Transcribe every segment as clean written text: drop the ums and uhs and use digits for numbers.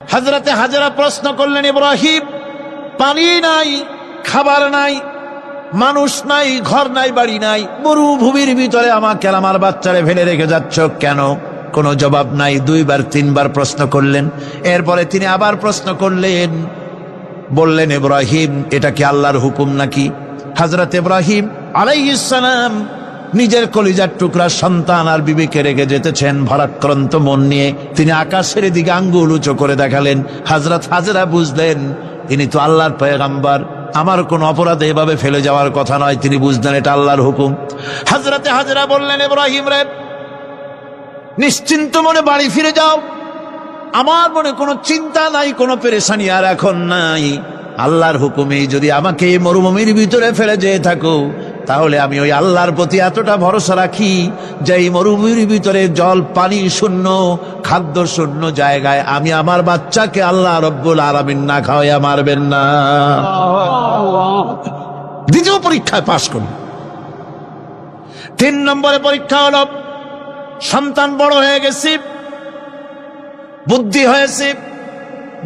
হযরতে হাজেরা প্রশ্ন করলেন, ইব্রাহিম, পানি নাই, খাবার নাই, মানুষ নাই, ঘর নাই, বাড়ি নাই, মরুভূমির ভিতরে আমাকে আমার বাচ্চারে ফেলে রেখে যাচ্ছ কেন? কোনো জবাব নাই। দুইবার তিনবার প্রশ্ন করলেন। এরপরে তিনি আবার প্রশ্ন করলেন, বললেন, ইব্রাহিম, এটা কি আল্লাহর হুকুম নাকি? হযরত ইব্রাহিম আলাইহিস সালাম নিজের কলিজার টুকরা সন্তান আর বিবিকে রেখে যেতেছেন ভারাক্রান্ত মন নিয়ে। তিনি আকাশের দিকে আঙ্গুল উঁচু করে দেখালেন। হযরত হাজেরা বুঝলেন তিনি তো আল্লাহর পয়গম্বর, আমার কোন অপরাধে এভাবে ফেলে যাওয়ার কথা নয়। তিনি বুঝলেন এটা আল্লাহর হুকুম। হযরতে হাজেরা বললেন, ইব্রাহিম রে, নিশ্চিন্ত মনে বাড়ি ফিরে যাও। আমার মনে কোনো চিন্তা নাই, কোনো পেরেশানি আর এখন নাই। আল্লাহর হুকুমে যদি আমাকে এই মরুভূমির ভিতরে ফেলে যেয়ে থাকো, তাহলে আমি ওই আল্লাহর প্রতি এতটা ভরসা রাখি যে এই মরুভূমির ভিতরে জল পানি শূন্য, খাদ্য শূন্য জায়গায় আমি আমার বাচ্চাকে আল্লাহ রব্বুল আলামিন না খাওয়াইয়া মারবেন না। দ্বিতীয় পরীক্ষায় পাশ করল। 3 নম্বরে পরীক্ষা হলো, সন্তান বড় হয়ে গেছে, বুদ্ধি হয়েছে,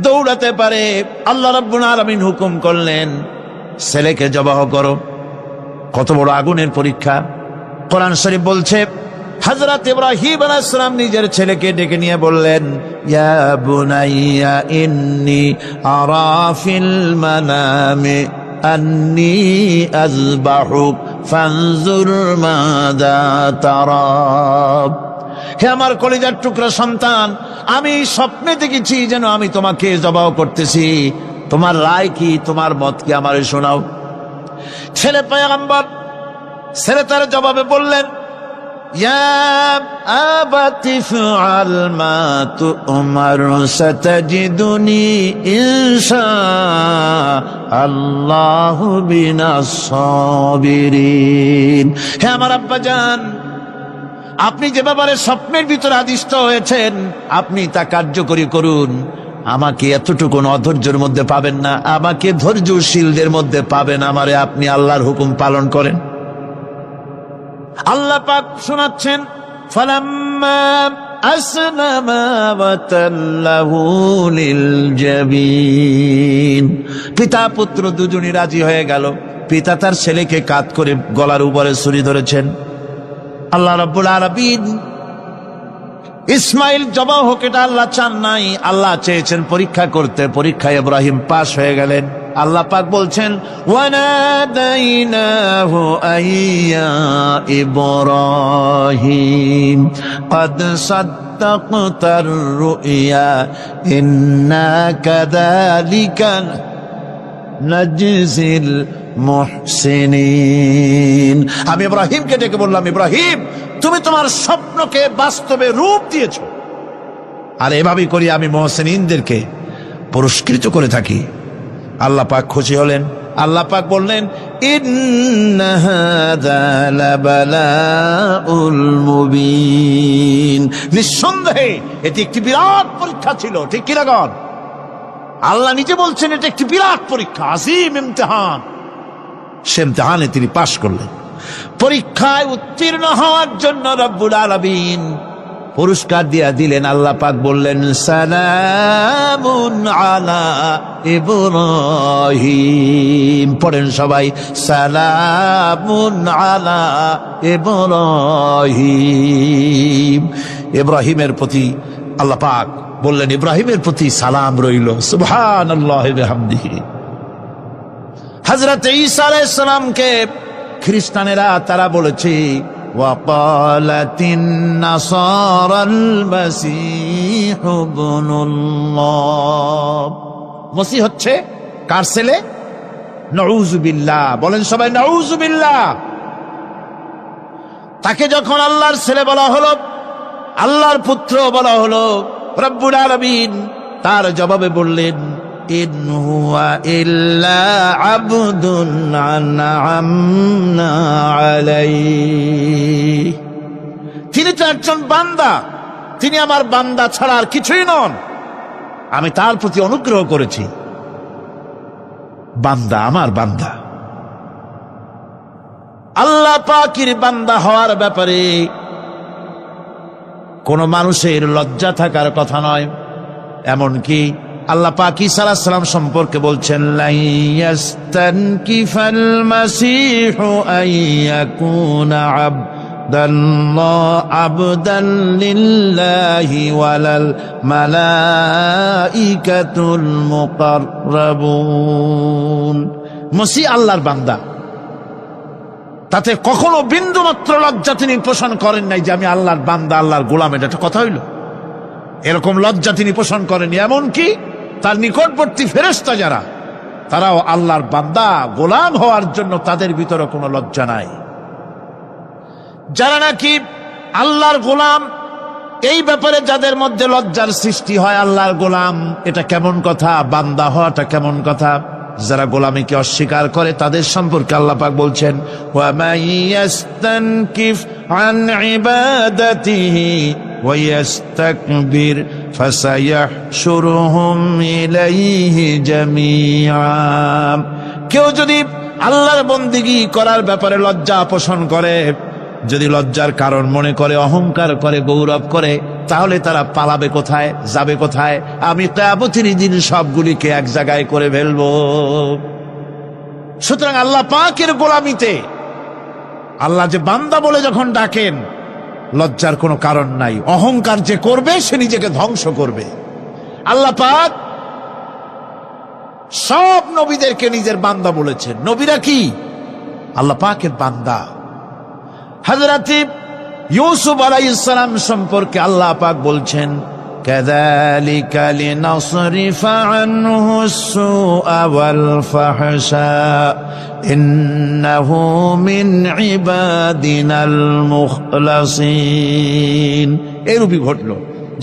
দৌড়াতে পারে। আল্লাহ রাব্বুল আলামিন হুকুম করলেন, ছেলেকে জবাহ করো। কত বড় আগুনের পরীক্ষা! কোরআন শরীফ বলছে, হযরত ইব্রাহিম আলাইহিস সালাম নিজের ছেলেকে ডেকে নিয়ে বললেন, ইয়া বুনাইয়া ইন্নী আরা ফিল মানামি আন্নী আযবাহুক ফানজুর মাযা তারা। হে আমার কলিজার টুকরা সন্তান, আমি স্বপ্নে দেখেছি যেন আমি তোমাকে জবাহ করতেছি। তোমার রায় কি, তোমার মত কি, আমারে শোনাও। ছেলে পয়গম্বর, ছেলে তার জবাবে বললেন, ইয়া আবাতি ফাআল মা তু'মার সাতাজিদুনি ইনশাআল্লাহু মিনাস সাবিরিন। হে আমার আব্বাজান, আপনি যে ব্যাপারে স্বপ্নের ভিতরে আদিষ্ট হয়েছেন, আপনি তা কার্যকরী করুন। আমাকে এতটুকু অধৈর্যের মধ্যে পাবেন না, আমাকে ধৈর্যশীলদের মধ্যে পাবেন। আমারে আপনি আল্লাহর হুকুম পালন করেন। আল্লাহ পাক শোনাচ্ছেন, ফালাম্মা আসলামা ওয়া তাল্লাহু লিল জাবিন। পিতা পুত্র দুজনই রাজি হয়ে গেল। পিতা তার ছেলেকে কাঁধ করে গলার উপরে ছুরি ধরেছেন। আল্লাহ রাব্বুল আলামিন ইসমাইল জবাহ হোক, এটা আল্লাহ চান নাই, আল্লাহ চেয়েছেন পরীক্ষা করতে। পরীক্ষায় ইব্রাহিম পাশ হয়ে গেলেন। আল্লাহ পাক বলছেন, ওয়ানাদাইনাহু আইয়া ইব্রাহিম ক্বাদ সাদ্দাকতার রুইয়া ইন্না কাযালিকা নাজজিল মুহসিনিন। আমি ইব্রাহিমকে ডেকে বললাম, ইব্রাহিম, তুমি তোমার স্বপ্নকে বাস্তবে রূপ দিয়েছো, আর এভাবেই করি আমি মুহসিনিনদেরকে পুরস্কৃত করে থাকি। আল্লাহ পাক খুশি হলেন। আল্লাহ পাক বললেন, ইন্না হাযা লাবালাউল মুবিন। নিঃসন্দেহে এটি একটি বিরাট পরীক্ষা ছিল। ঠিক কি না? আল্লাহ নিজে বলছেন এটা একটি বিরাট পরীক্ষা, আজিম ইমতিহান। সে ইমতিহানে তিনি পাশ করলেন। পরীক্ষায় উত্তীর্ণ হওয়ার জন্য রব্বুল আলামিন পুরস্কার দিয়া দিলেন। আল্লাহ পাক বললেন, সালামুন আলা ইব্রাহিম। পড়েন সবাই, সালামুন আলা ইব্রাহিম। ইব্রাহিমের প্রতি আল্লাহ পাক বললেন, ইব্রাহিমের প্রতি সালাম রইল। সুবহানাল্লাহি ওয়া বিহামদিহি। হযরত ঈসা আলাইহিস সালামকে খ্রিস্টানেরা তারা বলেছে, ওয়াকালাতিন নাসারাল মাসীহু ইবনুল্লাহ। মসিহ হচ্ছে কার ছেলে? নাউযুবিল্লাহ। বলেন সবাই, নাউযুবিল্লাহ। তাকে যখন আল্লাহর ছেলে বলা হলো, আল্লাহর পুত্র বলা হলো, রব্বুল আলামিন তার জবাবে বললেন, ইন হুয়া ইল্লা আবদুন আনআমনা আলাইহি। তিনি তো একজন বান্দা, তিনি আমার বান্দা ছাড়া আর কিছুই নন। আমি তার প্রতি অনুগ্রহ করেছি। বান্দা, আমার বান্দা। আল্লাহ পাকের বান্দা হওয়ার ব্যাপারে কোন মানুষের লজ্জা থাকার কথা নয়। এমনকি আল্লাহ পাক ঈসা আলাইহিস সালাম সম্পর্কে বলছেন, লা ইয়াস্তানকিফাল মাসীহু আইয়াকুনা আবদান লিল্লাহি ওয়ালাল মালাইকাতুল মুকাররাবুন। মসিহ আল্লাহর বান্দা, তাতে কখনো বিন্দু মাত্র লজ্জা তিনি পোষণ করেন নাই যে আমি আল্লাহর বান্দা, আল্লাহর গোলাম। এটা একটা কথা হইল? এরকম লজ্জা তিনি পোষণ করেনি। এমনকি তার নিকটবর্তী ফেরেশতা যারা, তারাও আল্লাহর বান্দা গোলাম হওয়ার জন্য তাদের ভিতরে কোনো লজ্জা নাই। যারা নাকি আল্লাহর গোলাম, এই ব্যাপারে যাদের মধ্যে লজ্জার সৃষ্টি হয়, আল্লাহর গোলাম এটা কেমন কথা, বান্দা হওয়াটা কেমন কথা, যারা গোলামীকে অস্বীকার করে তাদের সম্পর্কে আল্লাহ পাক বলছেন, ওয়া মাইয়াস্তানকিফ আন ইবাদাতিহি ওয়া ইস্তাকবির ফাসায়াহশুরুহুম ইলাইহি জামিআ। কেউ যদি আল্লাহর বন্দেগী করার ব্যাপারে লজ্জা পোষণ করে, যদি লজ্জার কারণ মনে করে, অহংকার করে, গৌরব করে, তাহলে তারা পালাবে কোথায়, যাবে কোথায়? আমি কিয়ামতের দিন সবগুলিকে এক জায়গায় করে ফেলবো। সুতরাং আল্লাহ পাকের গোলামিতে আল্লাহ যে বান্দা বলে যখন ডাকেন, লজ্জার কোনো কারণ নাই। অহংকার যে করবে সে নিজেকে ধ্বংস করবে। আল্লাহ পাক সব নবীদেরকে নিজের বান্দা বলেছেন। নবীরা কি আল্লাহ পাকের বান্দা। হযরত ইউসুফ আলাইহিস সালাম সম্পর্কে আল্লাহ পাক বলছেন, কাযালিকা লিনাসরিফা আনহু আস-সুআ ওয়াল ফাহশা ইন্নাহু মিন ইবাদিনাল মুখলাসিন। এরূপই ঘটল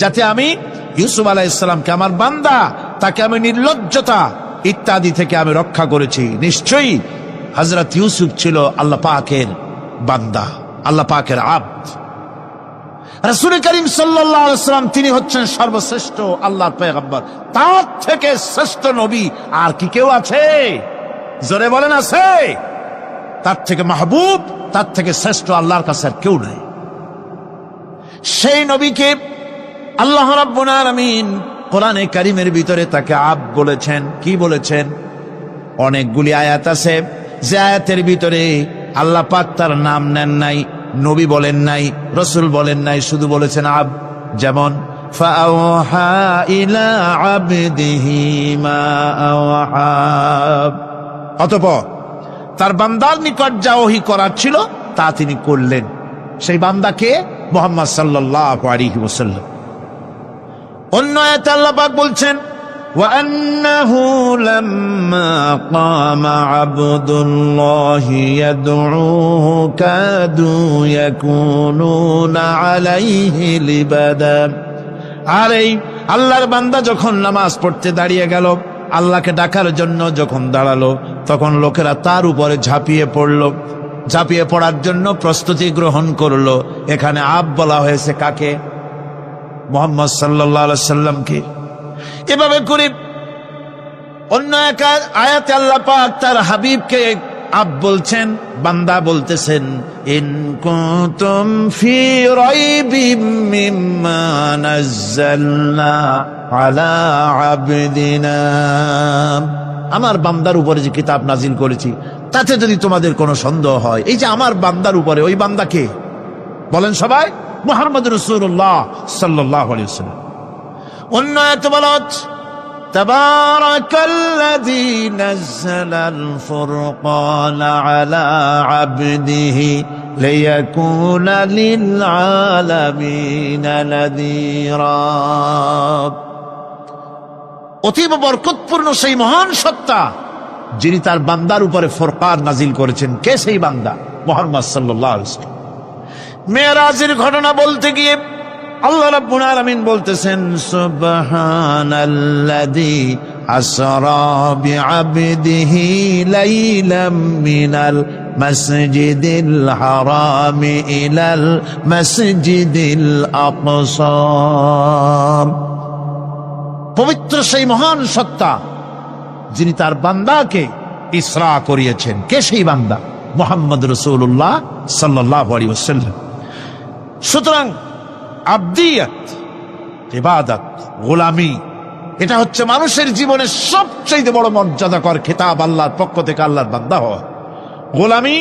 যাতে আমি ইউসুফ আলাইহিস সালামকে, আমার বান্দা, তাকে আমি নির্লজ্জতা ইত্যাদি থেকে আমি রক্ষা করেছি। নিশ্চয়ই হযরত ইউসুফ ছিল আল্লাহ পাকের বান্দা, আল্লাহ পাকের আব্দ। রাসূল করিম সাল্লাল্লাহু আলাইহি ওয়াসাল্লাম তিনি হচ্ছেন সর্বশ্রেষ্ঠ আল্লাহর পয়গম্বর। তার থেকে শ্রেষ্ঠ নবী আর কি কেউ আছে? জোরে বলেন, আছে? তার থেকে মাহবুব, তার থেকে শ্রেষ্ঠ আল্লাহর কাছে আর কেউ নাই। সেই নবীকে আল্লাহ রাব্বুল আলামিন কোরআনে কারীমের ভিতরে তাকে আব্দ বলেছেন। কি বলেছেন? অনেকগুলি আয়াত আছে যে আয়াতের ভিতরে আল্লাহ পাক তার নাম নেন নাই, নবী বলেন নাই, রাসূল বলেন নাই, শুধু বলেছেন আব্দ। যেমন ফাআওহা ইলা আবদিহি মা আওহা। অতঃপর তার বান্দার নিকট যা ওহী করার ছিল তা তিনি করলেন। সেই বান্দাকে মুহাম্মদ সাল্লাল্লাহু আলাইহি ওয়াসাল্লাম। অন্য আয়াতে আল্লাহ পাক বলছেন, وأنه لما قام عبد الله يدعوه كادوا يكونون عليه لبدا। আর এই আল্লাহর বান্দা যখন নামাজ পড়তে দাঁড়িয়ে গেল, আল্লাহকে ডাকার জন্য যখন দাঁড়ালো, তখন লোকেরা তার উপরে ঝাঁপিয়ে পড়ল। ঝাঁপিয়ে পড়ার জন্য প্রস্তুতি গ্রহণ করলো। এখানে আব বলা হয়েছে কাকে? মুহাম্মদ সাল্লাল্লাহু আলাইহি ওয়াসাল্লামকে। এভাবে করে অন্য এক আয়াতে আল্লাহ পাক তার হাবিবকে আব বলছেন, বান্দা বলতেছেন, ইন কুনতুম ফি রাইবিম মিম্মা নাযালনা আলা আবদিনা। আমার বান্দার উপরে যে কিতাব নাজিল করেছি তাতে যদি তোমাদের কোনো সন্দেহ হয়। এই যে আমার বান্দার উপরে, ওই বান্দাকে বলেন সবাই? মুহাম্মদ রাসূলুল্লাহ সাল্লাল্লাহু আলাইহি ওয়াসাল্লাম। অন্য আয়াতে বলা হচ্ছে, তাবারাকাল্লাযী নাযালাল ফুরকানা আলা আবদিহি লিয়াকুনা লিল আলামিনা নাযীরা। অতীব বরকতপূর্ণ সেই মহান সত্তা যিনি তার বান্দার উপরে ফুরকান নাজিল করেছেন। কে সেই বান্দা? মুহাম্মদ সাল্লাল্লাহু আলাইহি ওয়াসাল্লাম। মেরাজের ঘটনা বলতে গিয়ে আল্লাহ রাব্বুল আলামিন বলতেছেন, সুবহানাল্লাযী আসরা বিআবদিহি লাইলাম মিনাল মাসজিদিল হারামি ইলাল মাসজিদিল আকসা। পবিত্র সেই মহান সত্তা যিনি তার বান্দাকে ইসরা করিয়েছেন। কে সেই বান্দা? মুহাম্মদ রাসূলুল্লাহ সাল্লাল্লাহু আলাইহি ওয়াসাল্লাম। সুতরাং আবদিয়ত, ইবাদত, গোলামি এটা হচ্ছে মানুষের জীবনের সবচেয়ে বড় মর্যাদাকর খেতাব, আল্লাহর পক্ষ থেকে আল্লাহর বান্দা হওয়া। গোলামি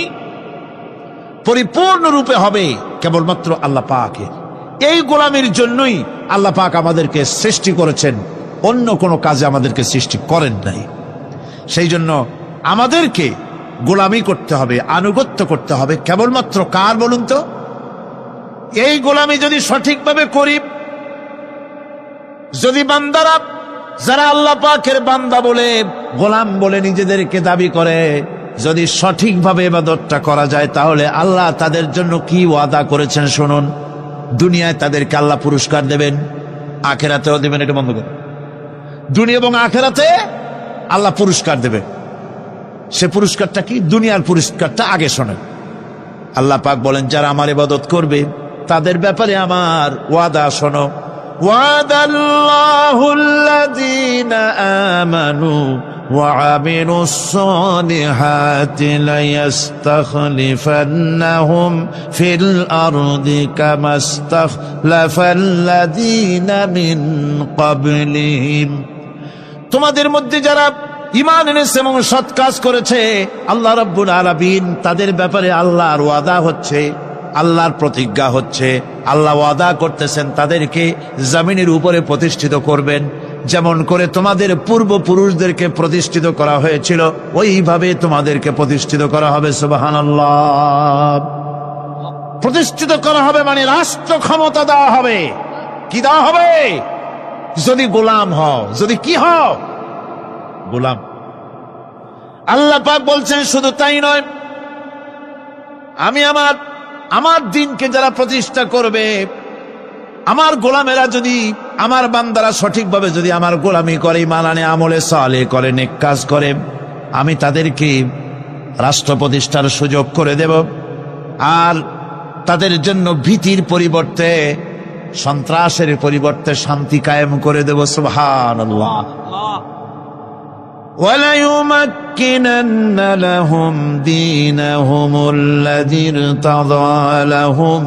পরিপূর্ণরূপে হবে কেবলমাত্র আল্লাহ পাকের। এই গোলামির জন্যই আল্লাহ পাক আমাদেরকে সৃষ্টি করেছেন, অন্য কোনো কাজে আমাদেরকে সৃষ্টি করেন নাই। সেই জন্য আমাদেরকে গোলামি করতে হবে, আনুগত্য করতে হবে কেবলমাত্র কার বলুন তো? এই গোলামি যদি সঠিকভাবে করি, যদি বান্দারা যারা আল্লাহ পাকের বান্দা বলে গোলাম বলে নিজেদেরকে দাবি করে, যদি সঠিকভাবে ইবাদতটা করা যায়, তাহলে আল্লাহ তাদের জন্য কি ওয়াদা করেছেন শুনুন। দুনিয়ায় তাদেরকে আল্লাহ পুরস্কার দেবেন, আখেরাতেও দেবেন। এটা বন্ধ করুন। দুনিয়া এবং আখেরাতে আল্লাহ পুরস্কার দেবেন। সে পুরস্কারটা কি? দুনিয়ার পুরস্কারটা আগে শোনেন। আল্লাহ পাক বলেন, যারা আমার ইবাদত করবে তাদের ব্যাপারে আমার ওয়াদা শোনো। ওয়াদাল্লাহুল্লাযীনা আমানু ওয়া আমিলুস সালিহাতি লায়াস্তাখলিফান্নাহুম ফিল আরদি কামাস্তাখলাফাল্লাযীনা মিন ক্বাবলিহিম। তোমাদের মধ্যে যারা ঈমান এনেছে এবং সৎ কাজ করেছে, আল্লাহ রাব্বুল আলামিন তাদের ব্যাপারে আল্লাহর ওয়াদা হচ্ছে, আল্লাহর প্রতিজ্ঞা হচ্ছে, আল্লাহ ওয়াদা করতেছেন তাদেরকে জমিনের উপরে প্রতিষ্ঠিত করবেন। যেমন করে তোমাদের পূর্বপুরুষদেরকে প্রতিষ্ঠিত করা হয়েছিল, ওইভাবে তোমাদেরকে প্রতিষ্ঠিত করা হবে। সুবহানাল্লাহ। প্রতিষ্ঠিত করা হবে মানে রাষ্ট্র ক্ষমতা দেওয়া হবে। কি দেওয়া হবে? যদি গোলাম হও, যদি কি হও? গোলাম। আল্লাহ পাক বলছেন শুধু তাই নয়, আমি আমার দিনকে যারা প্রতিষ্ঠা করবে, আমার গোলামেরা যদি, আমার বান্দারা সঠিকভাবে যদি আমার গোলামি করে, ঈমান আনে, আমলে সালেহ করে, নেক কাজ করে, আমি তাদেরকে রাষ্ট্র প্রতিষ্ঠার সুযোগ করে দেব। আর তাদের জন্য ভীতির পরিবর্তে, সন্ত্রাসের পরিবর্তে শান্তি কায়েম করে দেব। সুবহানাল্লাহ। وَلَيُمَكِّنَنَّ لَهُمْ دِينَهُمُ الَّذِي ارْتَضَىٰ لَهُمْ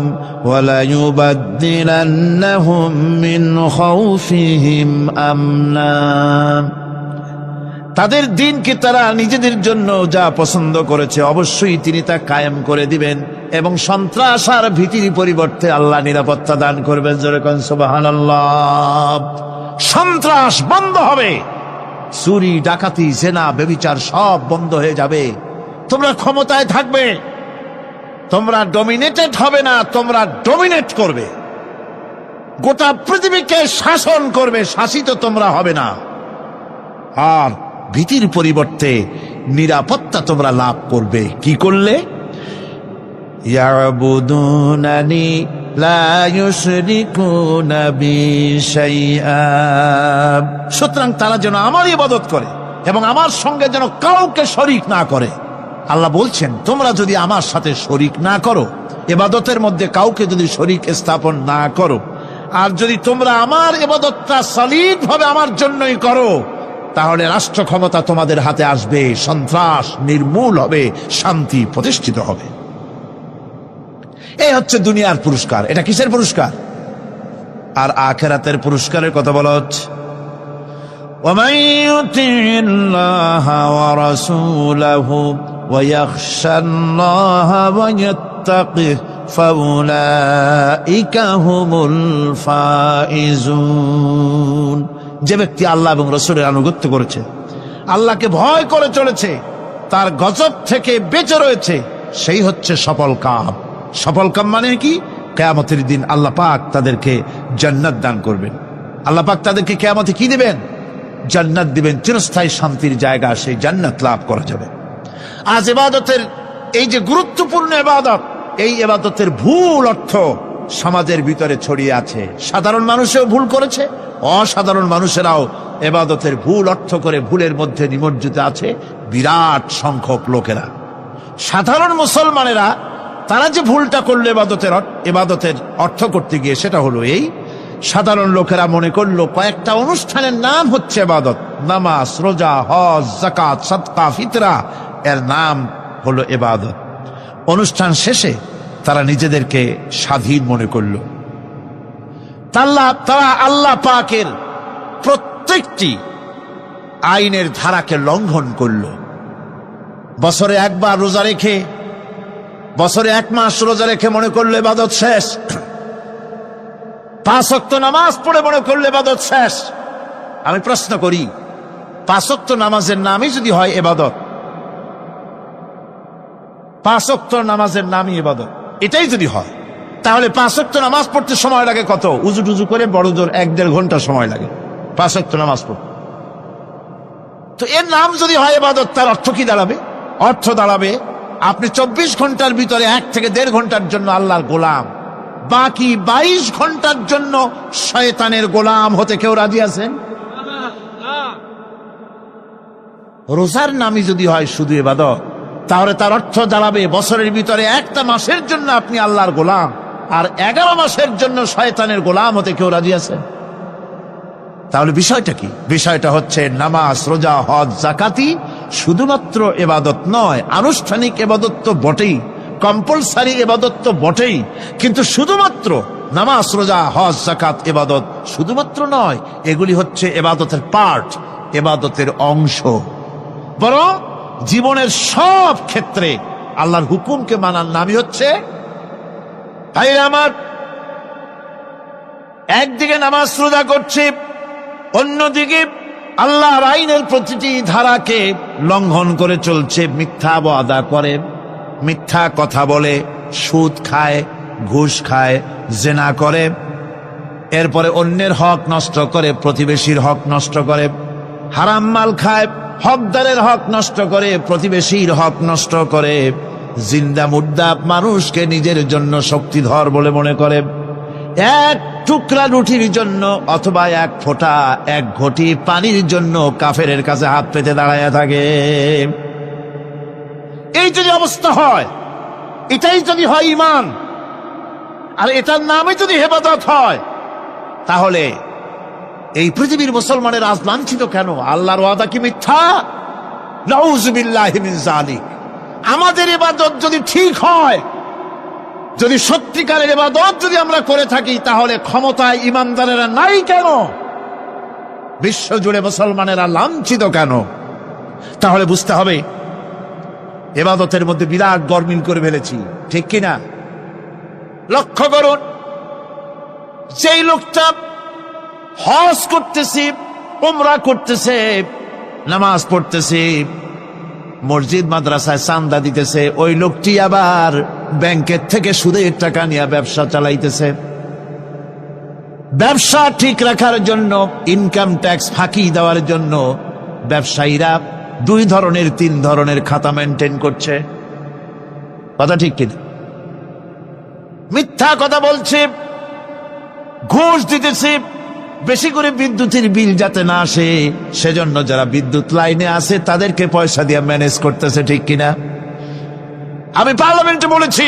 وَلَيُبَدِّلَنَّهُمْ مِنْ خَوْفِهِمْ أَمْنًا। তাদের দিনকে তারা নিজেদের জন্য যা পছন্দ করেছে অবশ্যই তিনি তা কায়েম করে দিবেন, এবং সন্ত্রাস আর ভীতির পরিবর্তে আল্লাহ নিরাপত্তা দান করবেন। জোরে কোন সুবহানাল্লাহ। সন্ত্রাস বন্ধ হবে, চুরি, ডাকাতি, জেনা, ব্যভিচার সব বন্ধ হয়ে যাবে। তোমরা ক্ষমতায় থাকবে, তোমরা ডমিনেটেড হবে না, তোমরা ডমিনেট করবে। গোটা পৃথিবীকে শাসন করবে, শাসিত তোমরা হবে না। আর ভীতির পরিবর্তে নিরাপত্তা তোমরা লাভ করবে। কি করলে? ইয়াবুদুনানি লা ইউশরিকুনা বি শাইআ। সুতরাং তারা যেন আমার ইবাদত করে এবং আমার সঙ্গে যেন কাউকে শরীক না করে। আল্লাহ বলছেন, তোমরা যদি আমার সাথে শরীক না করো, ইবাদতের মধ্যে কাউকে যদি শরীক স্থাপন না করো, আর যদি তোমরা আমার ইবাদতটা সলিড ভাবে আমার জন্যই করো, তাহলে রাষ্ট্র ক্ষমতা তোমাদের হাতে আসবে, সন্ত্রাস নির্মূল হবে, শান্তি প্রতিষ্ঠিত হবে। এই হচ্ছে দুনিয়ার পুরস্কার। এটা কিসের পুরস্কার? আর আখিরাতের পুরস্কারের কথা বলা হচ্ছে, وَمَن يُطِعِ اللَّهَ وَرَسُولَهُ وَيَخْشَ اللَّهَ وَيَتَّقِهِ فَأُولَئِكَ هُمُ الْفَائِزُونَ। যে ব্যক্তি আল্লাহ এবং রাসূলের আনুগত্য করেছে, আল্লাহকে ভয় করে চলেছে, তার গজব থেকে বেঁচে রয়েছে, সেই হচ্ছে সফল কাম। সফল কাম মানে কি? কিয়ামতের দিন আল্লাহ পাক তাদেরকে জান্নাত দান করবেন। আল্লাহ পাক তাদেরকে কিয়ামতে কি দিবেন? জান্নাত দিবেন, চিরস্থায়ী শান্তির জায়গা, সেই জান্নাত লাভ করা যাবে। আজ ইবাদতের এই যে গুরুত্বপূর্ণ ইবাদত, এই ইবাদতের ভুল অর্থ সমাজের ভিতরে ছড়িয়ে আছে। সাধারণ মানুষও ভুল করেছে, অসাধারণ মানুষেরাও ইবাদতের ভুল অর্থ করে ভুলের মধ্যে নিমজ্জিত আছে বিরাট সংখ্যক লোকেরা। সাধারণ মুসলমানেরা তারা যে ভুলটা করলো ইবাদতের অর্থ করতে গিয়ে, সেটা হলো এই, সাধারণ লোকেরা মনে করলো কয়েকটা অনুষ্ঠানের নাম হচ্ছে ইবাদত, নামাজ, রোজা, হজ, যাকাত, সাদকা, ফিতরা, এর নাম হলো ইবাদত। অনুষ্ঠান শেষে তারা নিজেদেরকে স্বাধীন মনে করলো। তারা আল্লাহ পাকের প্রত্যেকটি আইনের ধারাকে লঙ্ঘন করল। বছরে একবার রোজা রেখে, বছরে 1 মাস রোজা রেখে মনে করলে ইবাদত শেষ, 5 ওয়াক্ত নামাজ পড়ে মনে করলে ইবাদত শেষ। আমি প্রশ্ন করি, 5 ওয়াক্ত নামাজের নামই যদি হয় ইবাদত, 5 ওয়াক্ত নামাজের নামই ইবাদত, এটাই যদি হয়, তাহলে 5 ওয়াক্ত নামাজ পড়তে সময় লাগে কত? উজু টুজু করে বড় জোর 1-1.5 ঘন্টা সময় লাগে 5 ওয়াক্ত নামাজ পড়তে। তো এর নাম যদি হয় ইবাদত, তার অর্থ কি দাঁড়াবে? অর্থ দাঁড়াবে আপনি 24 ঘন্টার ভিতরে 1 থেকে 1.5 ঘন্টার জন্য আল্লাহর গোলাম, বাকি 22 ঘন্টার জন্য শয়তানের গোলাম হতে কেউ রাজি আছেন? রোজার নামই যদি হয় শুধু ইবাদত, তাহলে তার অর্থ দাঁড়াবে বছরের ভিতরে 1টা মাসের জন্য আপনি আল্লাহর গোলাম, আর 11 মাসের জন্য শয়তানের গোলাম হতে কেউ রাজি আছেন? তাহলে বিষয়টা কি? বিষয়টা হচ্ছে নামাজ, রোজা, হজ, যাকাতি শুধুমাত্র ইবাদত নয়, আনুষ্ঠানিক ইবাদত তো বটেই, কম্পালসারি ইবাদত তো বটেই, কিন্তু শুধুমাত্র নামাজ, রোজা, হজ, যাকাত ইবাদত শুধুমাত্র নয়, এগুলি হচ্ছে ইবাদতের পার্ট, ইবাদতের অংশ। বরং জীবনের সব ক্ষেত্রে আল্লাহর হুকুমকে মানার নামই হচ্ছে, ভাই আমার, একদিকে নামাজ রোজা করছে, অন্যদিকে আল্লাহর আইনের প্রতিটি ধারাকে লঙ্ঘন করে চলছে, মিথ্যা ওয়াদা করে, মিথ্যা কথা বলে, সুদ খায়, ঘুষ খায়, জেনা করে, এরপরে অন্যের হক নষ্ট করে, প্রতিবেশীর হক নষ্ট করে, হারাম মাল খায়, হকদারের হক নষ্ট করে, প্রতিবেশীর হক নষ্ট করে, জিন্দা মুর্দা মানুষকে নিজের জন্য শক্তিধর বলে মনে করে, 1 টুকরা রুটির জন্য অথবা 1 ফোঁটা 1 ঘটি পানির জন্য কাফেরের কাছে হাত পেতে দাঁড়ায় থাকে। এই যদি অবস্থা হয়, এটাই যদি হয় ঈমান, আর এটার নামে যদি ইবাদত হয়, তাহলে এই পৃথিবীর মুসলমানের আজ লাঞ্ছিত কেন? আল্লাহর ওয়াদা কি মিথ্যা? নাউযুবিল্লাহি মিন যালিক। আমাদের ইবাদত যদি ঠিক হয়, যদি সত্যিকারের ইবাদত যদি আমরা করে থাকি, তাহলে ক্ষমতায় ইমানদারেরা নাই কেন? বিশ্বজুড়ে মুসলমানেরা লাঞ্ছিত কেন? তাহলে বুঝতে হবে ইবাদতের মধ্যে বিরাট গরমিল করে ফেলেছি, ঠিক কিনা? লক্ষ্য করুন, যেই লোকটা হজ করতেছে, উমরা করতেছে, নামাজ পড়তেছে, মসজিদ মাদ্রাসায় চান্দা দিতেছে, ওই লোকটি আবার ব্যাংকের থেকে সুদের টাকা নিয়ে ব্যবসা চালাইতেছে। ব্যবসা ঠিক রাখার জন্য, ইনকাম ট্যাক্স ফাঁকি দেওয়ার জন্য ব্যবসায়ীরা 2 ধরনের 3 ধরনের খাতা মেনটেন করছে। কথা ঠিক কিনা? মিথ্যা কথা বলছে, ঘুষ দিতেছে, বেশি করে বিদ্যুতের বিল যাতে না আসে সেজন্য যারা বিদ্যুৎ লাইনে আছে তাদেরকে পয়সা দিয়ে ম্যানেজ করতেছে, ঠিক কিনা? আমি পার্লামেন্টে বলেছি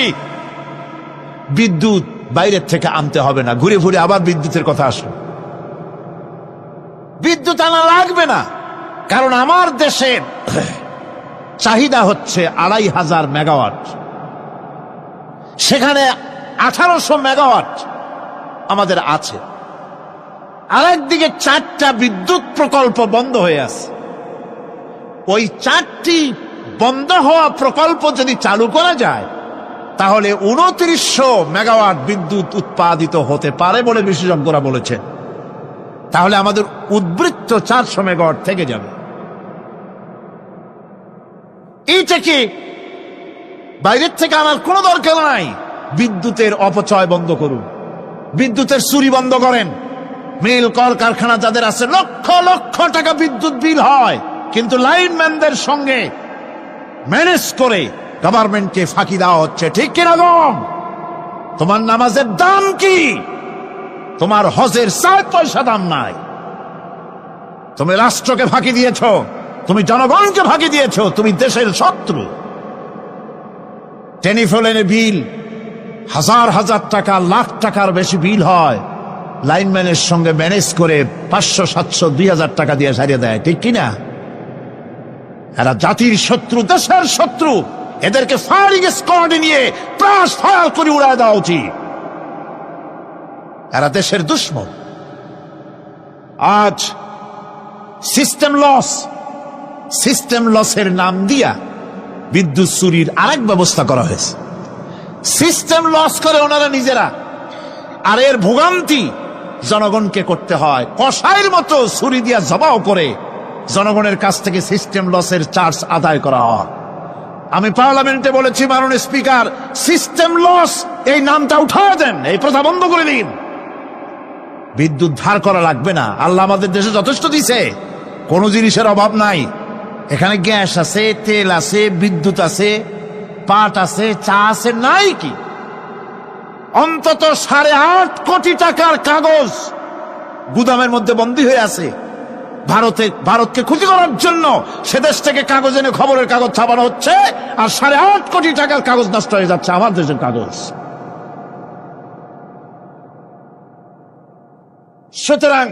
বিদ্যুৎ বাইরের থেকে আনতে হবে না, ঘুরে ঘুরে আবার বিদ্যুতের কথা আসলো। বিদ্যুৎ আনা লাগবে না, কারণ আমার দেশে চাহিদা হচ্ছে 2500 মেগাওয়াট, সেখানে 1800 মেগাওয়াট আমাদের আছে। আরেকদিকে 4টা বিদ্যুৎ প্রকল্প বন্ধ হয়ে আছে। ওই 4টি বন্ধ হওয়া প্রকল্প যদি চালু করা যায়, তাহলে 2900 মেগাওয়াট বিদ্যুৎ উৎপাদিত হতে পারে বলে বিশেষজ্ঞরা বলেছেন। তাহলে আমাদের উদ্বৃত্ত 400 মেগাওয়াট থেকে যাবে। এইটাকে বাইরের থেকে আনার কোনো দরকার নাই। বিদ্যুতের অপচয় বন্ধ করুন, বিদ্যুতের চুরি বন্ধ করেন। মিল কল কারখানা যাদের আছে, লক্ষ লক্ষ টাকা বিদ্যুৎ বিল হয়, কিন্তু লাইনম্যানদের সঙ্গে ম্যানেজ করে গভর্নমেন্টকে ফাঁকি দেওয়া হচ্ছে, ঠিক কিনা? তোমার নামাজের দাম কি? তোমার হজের 4 পয়সা দাম নাই। তুমি রাষ্ট্রকে ফাঁকি দিয়েছ, তুমি জনগণকে ফাঁকি দিয়েছ, তুমি দেশের শত্রু। টেলিফোনের বিল 1000 টাকা, লাখ টাকার বেশি বিল হয়, লাইনম্যানের সঙ্গে ম্যানেজ করে 500, 700, 2000 টাকা দিয়ে সারিয়ে দেয়, ঠিক কিনা? এরা জাতির শত্রু, দেশের শত্রু। এদেরকে ফায়ারিং স্কোয়াডে নিয়ে প্রাস ফায়ার করে উড়ায় দেওয়া উচিত। এরা দেশের দুশ্মন। আজ সিস্টেম লসের নাম দিয়া বিদ্যুৎ চুরির আরেক ব্যবস্থা করা হয়েছে। সিস্টেম লস করে ওনারা নিজেরা, আর এর ভোগান্তি জনগণকে করতে হয়। কসাইয়ের মতো ছুরি দিয়া জবাও করে জনগণের কাছ থেকে সিস্টেম লসের চার্জ আদায় করা হয়। আমি পার্লামেন্টে বলেছি, মাননীয় স্পিকার, সিস্টেম লস এই নামটা উঠায় দেন, এই প্রথা বন্ধ করে দিন। বিদ্যুৎ ধার করা লাগবে না, আল্লাহ আমাদের দেশে যথেষ্ট দিছে, কোনো জিনিসের অভাব নাই। এখানে গ্যাস আছে, তেল আছে, বিদ্যুৎ আছে, পাট আছে, চা আছে, নাই কি? অন্তত 8.5 কোটি টাকার কাগজ গুদামের মধ্যে বন্দী হয়ে আছে। ভারতকে ক্ষতি করার জন্য সে দেশ থেকে কাগজ এনে খবরের কাগজ ছাপানো হচ্ছে, আর 8.5 কোটি টাকার কাগজ নষ্ট হয়ে যাচ্ছে, আমার দেশের কাগজ। সুতরাং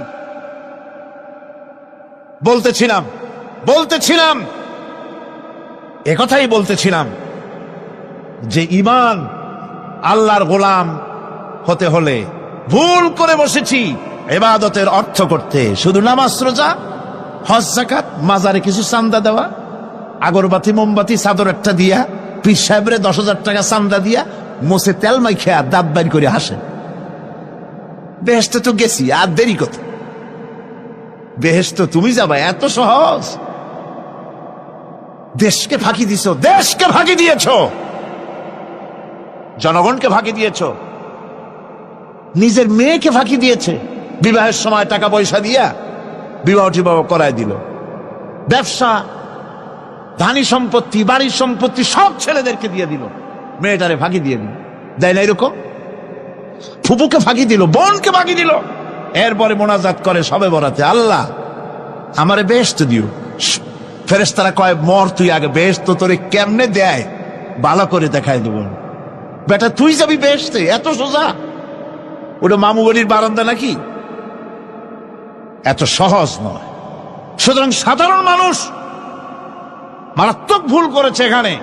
বলতেছিলাম একথাই বলতেছিলাম যে ঈমান আল্লাহর গোলাম হতে হলে ভুল করে বসেছি ইবাদতের অর্থ করতে, শুধু নামাজ, রোজা, হজ, যাকাত, মাজারে কিছু চান্দা দেওয়া, আগরবাতি, মোমবাতি, চাদর একটা দিয়া, পীর সাহেবরে 10,000 টাকা চান্দা দিয়া, মোছে তেল মাইখা দাঁত বাইর করে হাসে। বেহেশতে তো গেছি, আর দেরি কত? বেহেশত তুমি যাবা, এত সহজ? দেশকে ফাঁকি দিছ, দেশকে ফাঁকি দিয়েছ, জনগণকে ফাঁকি দিয়েছ, নিজের মেয়েকে ফাঁকি দিয়েছে। বিবাহের সময় টাকা পয়সা দিয়া বিবাহ টিবাহ করায় দিল। ব্যবসা, ধানি সম্পত্তি, বাড়ির সম্পত্তি সব ছেলেদেরকে দিয়ে দিল, মেয়েটারে ফাঁকি দিয়ে দিল। দেয় না এরকম? ফুপুকে ফাঁকি দিল, বোনকে ফাঁকি দিল। এরপরে মোনাজাত করে সবে বরাতে, আল্লাহ আমারে বেহেশত দিও। ফেরেশতারা কয়, মর তুই আগে, বেহেশত তোরে কেমনে দেয় ভালো করে দেখায় দেব। বেটা তুই যাবি বেহেশতে? এত সোজা? ওটা মামু বাড়ির বারান্দা নাকি? এত সহজ নয়। সুতরাং সাধারণ মানুষ মারাত্মক ভুল করেছে এখানে।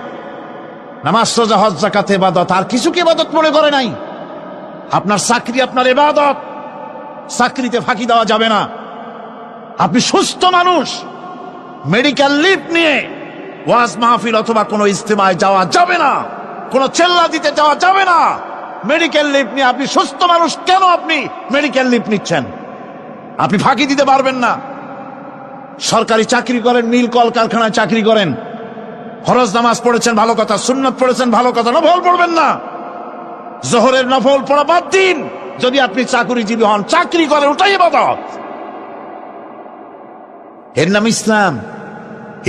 নামাজ, রোজা, হজ, যাকাত ইবাদত, আর কিছুকে ইবাদত মনে করে নাই। আপনার চাকরি আপনার ইবাদত, চাকরিতে ফাঁকি দেওয়া যাবে না। আপনি সুস্থ মানুষ, মেডিকেল লিভ নিয়ে ওয়াজ মাহফিল অথবা কোনো ইজতেমায় যাওয়া যাবে না, কোনো চেল্লা দিতে যাওয়া যাবে না। মেডিকেল লিভ নিয়ে আপনি সুস্থ মানুষ, কেন আপনি মেডিকেল লিভ নিচ্ছেন? আপনি ফাঁকি দিতে পারবেন না। সরকারি চাকরি করেন, মিল কলকারখানায় চাকরি করেন, ফরজ নামাজ পড়েছেন ভালো কথা, সুন্নত পড়েছেন ভালো কথা, নফল পড়বেন না। জোহরের নফল পড়া বাদ দিন যদি আপনি চাকরিজীবী হন। চাকরি করেন, ওটাই ইবাদত। এর নাম ইসলাম,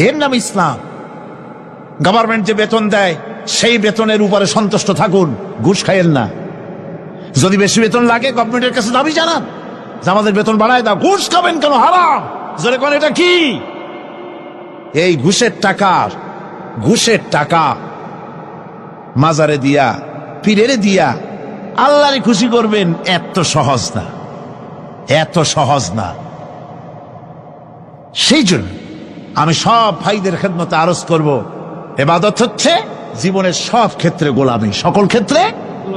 এর নাম ইসলাম। গভর্নমেন্ট যে বেতন দেয় সেই বেতনের উপরে সন্তুষ্ট থাকুন, ঘুষ খাইয়েন না। যদি বেশি বেতন লাগে গভর্নমেন্টের কাছে দাবি জানান যে আমাদের বেতন বাড়ায় দাও। ঘুষ খাবেন কেন? হারাম। জোরে কোন এটা কি? এই ঘুষের টাকা মাজারে দিয়া, পীরেরে দিয়া আল্লাহরে খুশি করবেন, এত সহজ না, এত সহজ না। সেই জন্য আমি সব ভাইদের খেদমতে আরজ করব, ইবাদত হচ্ছে জীবনের সব ক্ষেত্রে গোলামি, সকল ক্ষেত্রে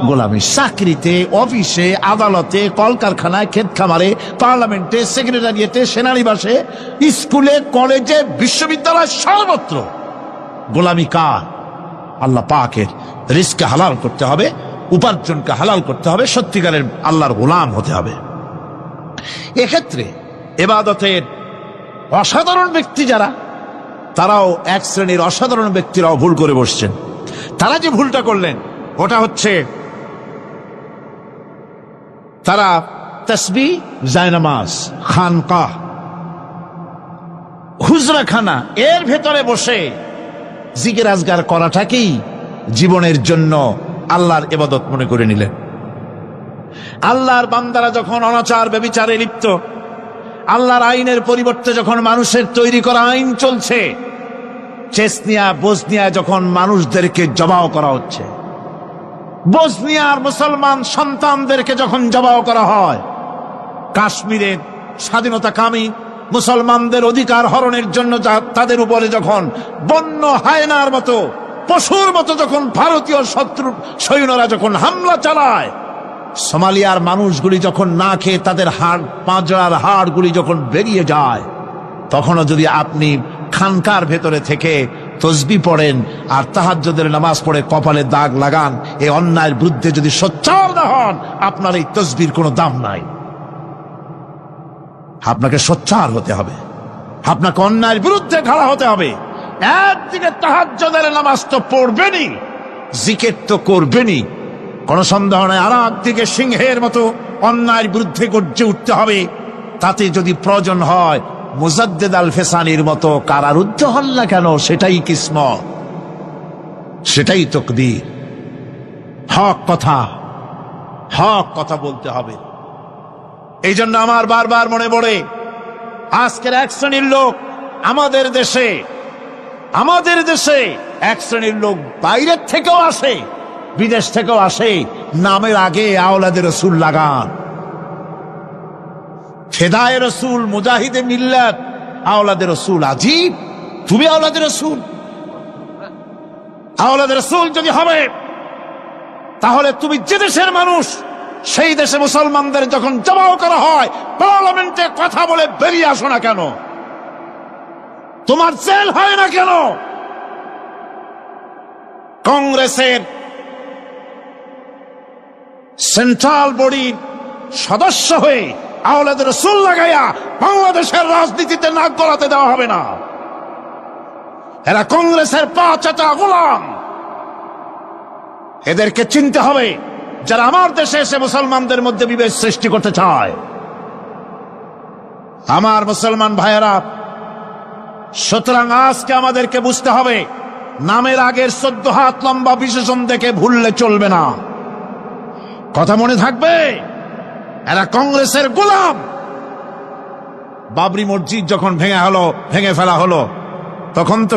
গোলামি। চাকরিতে, অফিসে, আদালতে, কলকারখানায়, ক্ষেত খামারে, পার্লামেন্টে, সেক্রেটারিয়েটে, সেনানিবাসে, স্কুলে, কলেজে, বিশ্ববিদ্যালয়, সর্বত্র গোলামি কার? আল্লাহ পাকের। রিজকে হালাল করতে হবে, উপার্জনকে হালাল করতে হবে, সত্যিকারের আল্লাহর গোলাম হতে হবে। এক্ষেত্রে ইবাদতের অসাধারণ ব্যক্তি যারা, তারাও এক শ্রেণীর অসাধারণ ব্যক্তিরাও ভুল করে বসছেন। তারা যে ভুলটা করলেন ওটা হচ্ছে, তারা তাসবিহ, জায়নামাজ, খানকাহ, হুজরাখানা এর ভেতরে বসে জিকির আজগার করাটাকেই জীবনের জন্য আল্লাহর ইবাদত মনে করে নিলেন। আল্লাহর বান্দারা যখন অনাচার ব্যভিচারে লিপ্ত, আল্লাহর আইনের পরিবর্তে যখন মানুষের তৈরি করা আইন চলছে, চেচনিয়া, বসনিয়া যখন মানুষদেরকে জবাও করা হচ্ছে, বসনিয়ার মুসলমান সন্তানদেরকে যখন জবাও করা হয়, কাশ্মীরের স্বাধীনতাকামী মুসলমানদের অধিকার হরণের জন্য তাদের উপরে যখন বন্য হায়নার মতো, পশুর মতো যখন ভারতীয় শত্রু সৈন্যরা যখন হামলা চালায়, সোমালিয়ার মানুষগুলি যখন না খেয়ে তাদের হাড়, পাঁজরার হাড়গুলি যখন বেরিয়ে যায়, তখনও যদি আপনি খানকার ভেতরে থেকে তসবি পড়েন আর তাহাজ্জুদের নামাজ পড়ে কপালে দাগ লাগান, এই অন্যায়ের বিরুদ্ধে যদি সোচ্চার না হন, আপনার এই তসবির কোনো দাম নাই। আপনাকে সোচ্চার হতে হবে, আপনাকে অন্যায়ের বিরুদ্ধে খাড়া হতে হবে। একদিকে তাহাজ্জুদের নামাজ তো পড়বেনই, জিকির তো করবেনই, কোনো সন্দেহ নাই। আর একদিকে সিংহের মতো অন্যায়ের বিরুদ্ধে গর্জে উঠতে হবে। তাতে যদি প্রয়োজন হয় মুজাদ্দেদ আল ফেসানির মতো কারারুদ্ধ হন না কেন, সেটাই কিসমত, সেটাই তকদীর। হক কথা বলতে হবে। এই জন্য আমার বারবার মনে পড়ে আজকের এক শ্রেণীর লোক আমাদের দেশে এক শ্রেণীর লোক বাইরের থেকেও আসে, বিদেশ থেকেও আসে, নামের আগে আওলাদে রসুল লাগান। ফেদায়ে রসুল, মুজাহিদে মিল্লাত, আওলাদে রসুল। আজীব, তুমি আওলাদে রসুল যদি হবে, তাহলে তুমি যে দেশের মানুষ, সেই দেশে মুসলমানদের যখন জবাহ করা হয়, পার্লামেন্টে কথা বলে বেরিয়ে আসো না কেন? তোমার জেল হয় না কেন? কংগ্রেসের সেন্ট্রাল বডির সদস্য হয়ে আওলাদে রসুল লাগাইয়া বাংলাদেশের রাজনীতিতে নাক গলাতে দেওয়া হবে না। এরা কংগ্রেসের পা চাটা গোলাম। এদেরকে চিনতে হবে, যারা আমার দেশে এসে মুসলমানদের মধ্যে বিভেদ সৃষ্টি করতে চায়। আমার মুসলমান ভাইয়েরা, সুতরাং আজকে আমাদেরকে বুঝতে হবে, নামের আগের 14 হাত লম্বা বিশেষণ দেখে ভুললে চলবে না। কথা মনে থাকবে, এরা কংগ্রেসের গোলাম। বাবরি মসজিদ যখন ভেঙে ফেলা হলো, তখন তো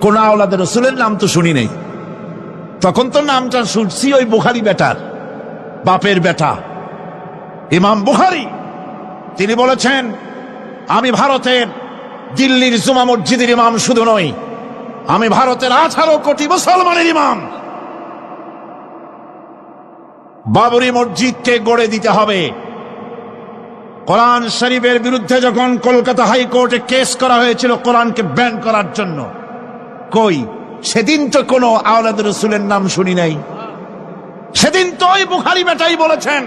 কোন আওলাদে রসুলের নাম তো শুনি নেই। তখন তো নামটা শুনছি ওই বুখারী বেটার, বাপের বেটা ইমাম বুখারী। তিনি বলেছেন, আমি ভারতের দিল্লির জুমা মসজিদের ইমাম শুধু নই, আমি ভারতের 18 কোটি মুসলমানের ইমাম। বাবরি মসজিদকে গড়ে দিতে হবে। কোরআন শরীফের বিরুদ্ধে যখন কলকাতা হাইকোর্টে কেস করা হয়েছিল কোরআনকে ব্যান করার জন্য, সেদিন তো কোনো আওলাদ রসুলের নাম শুনি নাই। সেদিন তো ওই বুখারী বেটাই বলেছেন,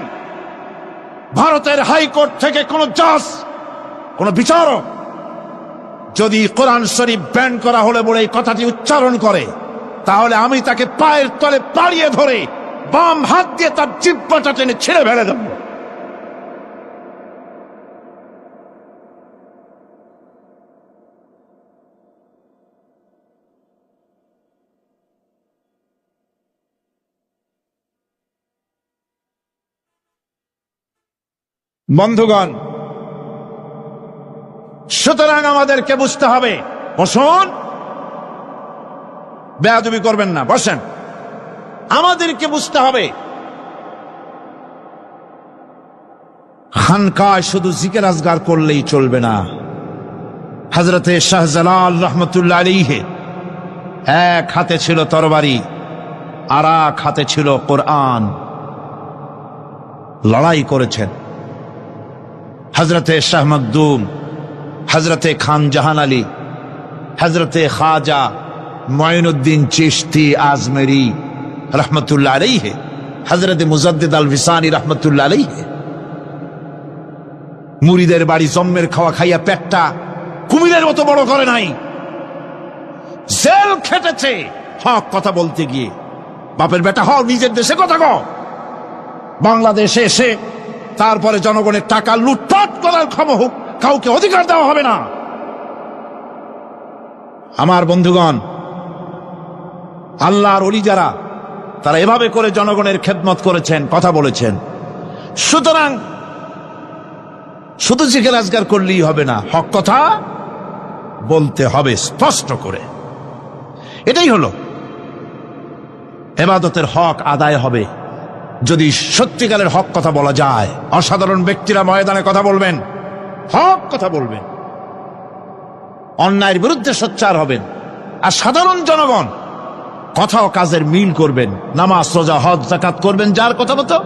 ভারতের হাইকোর্ট থেকে কোন জাজ, কোন বিচারক যদি কোরআন শরীফ ব্যান করা হলে বলে এই কথাটি উচ্চারণ করে, তাহলে আমি তাকে পায়ের তলে পাড়িয়ে ধরে বাম হাত দিয়ে তার জিহ্বাটা টেনে ছিঁড়ে ফেলে দেব। বন্ধুগণ, সুতরাং আমাদেরকে বুঝতে হবে, বসুন, বেয়াদবি করবেন না, বসেন। আমাদেরকে বুঝতে হবে, খানকায় শুধু জিকির আজগার করলেই চলবে না। হযরতে শাহজালাল রহমতুল্লাহ আলাইহি এক হাতে ছিল তরবারি, আর এক হাতে ছিল কোরআন। লড়াই করেছেন। হযরতে শাহ মখদুম, হযরতে খান জাহান আলী, হযরতে খাজা মুঈনুদ্দিন চিশতি আজমেরি রহমতুল্লাহ আলাইহি, হযরতে মুজাদ্দিদ আল ফিসানি রহমতুল্লাহ আলাইহি। মুরিদের বাড়ি জম্মের খাওয়া খাইয়া পেটটা কুমিরের মতো বড় করে নাই। জেল খেটেছে হক কথা বলতে গিয়ে। বাপের বেটা হও, নিজের দেশে কথা কও। বাংলাদেশে এসে তারপরে জনগণের টাকা লুটপাট করার কাউকে অধিকার দেওয়া হবে না। আমার বন্ধুগণ, আল্লাহর ওলি যারা, তারা এভাবে করে জনগণের খেদমত করেছেন, কথা বলেছেন। সুতরাং শুধু জিকির আজগার করলেই হবে না, হক কথা বলতে হবে স্পষ্ট করে। এটাই হলো ইবাদতের হক আদায় হবে যদি সত্যিকারের হক কথা বলা যায়। অসাধারণ ব্যক্তিরা ময়দানে কথা বলবেন, হক কথা বলবেন, অন্যায়ের বিরুদ্ধে সোচ্চার হবেন। আর সাধারণ জনগণ কথা ও কাজের মিল করবেন, নামাজ রোজা হজ যাকাত করবেন যার কথা মতো,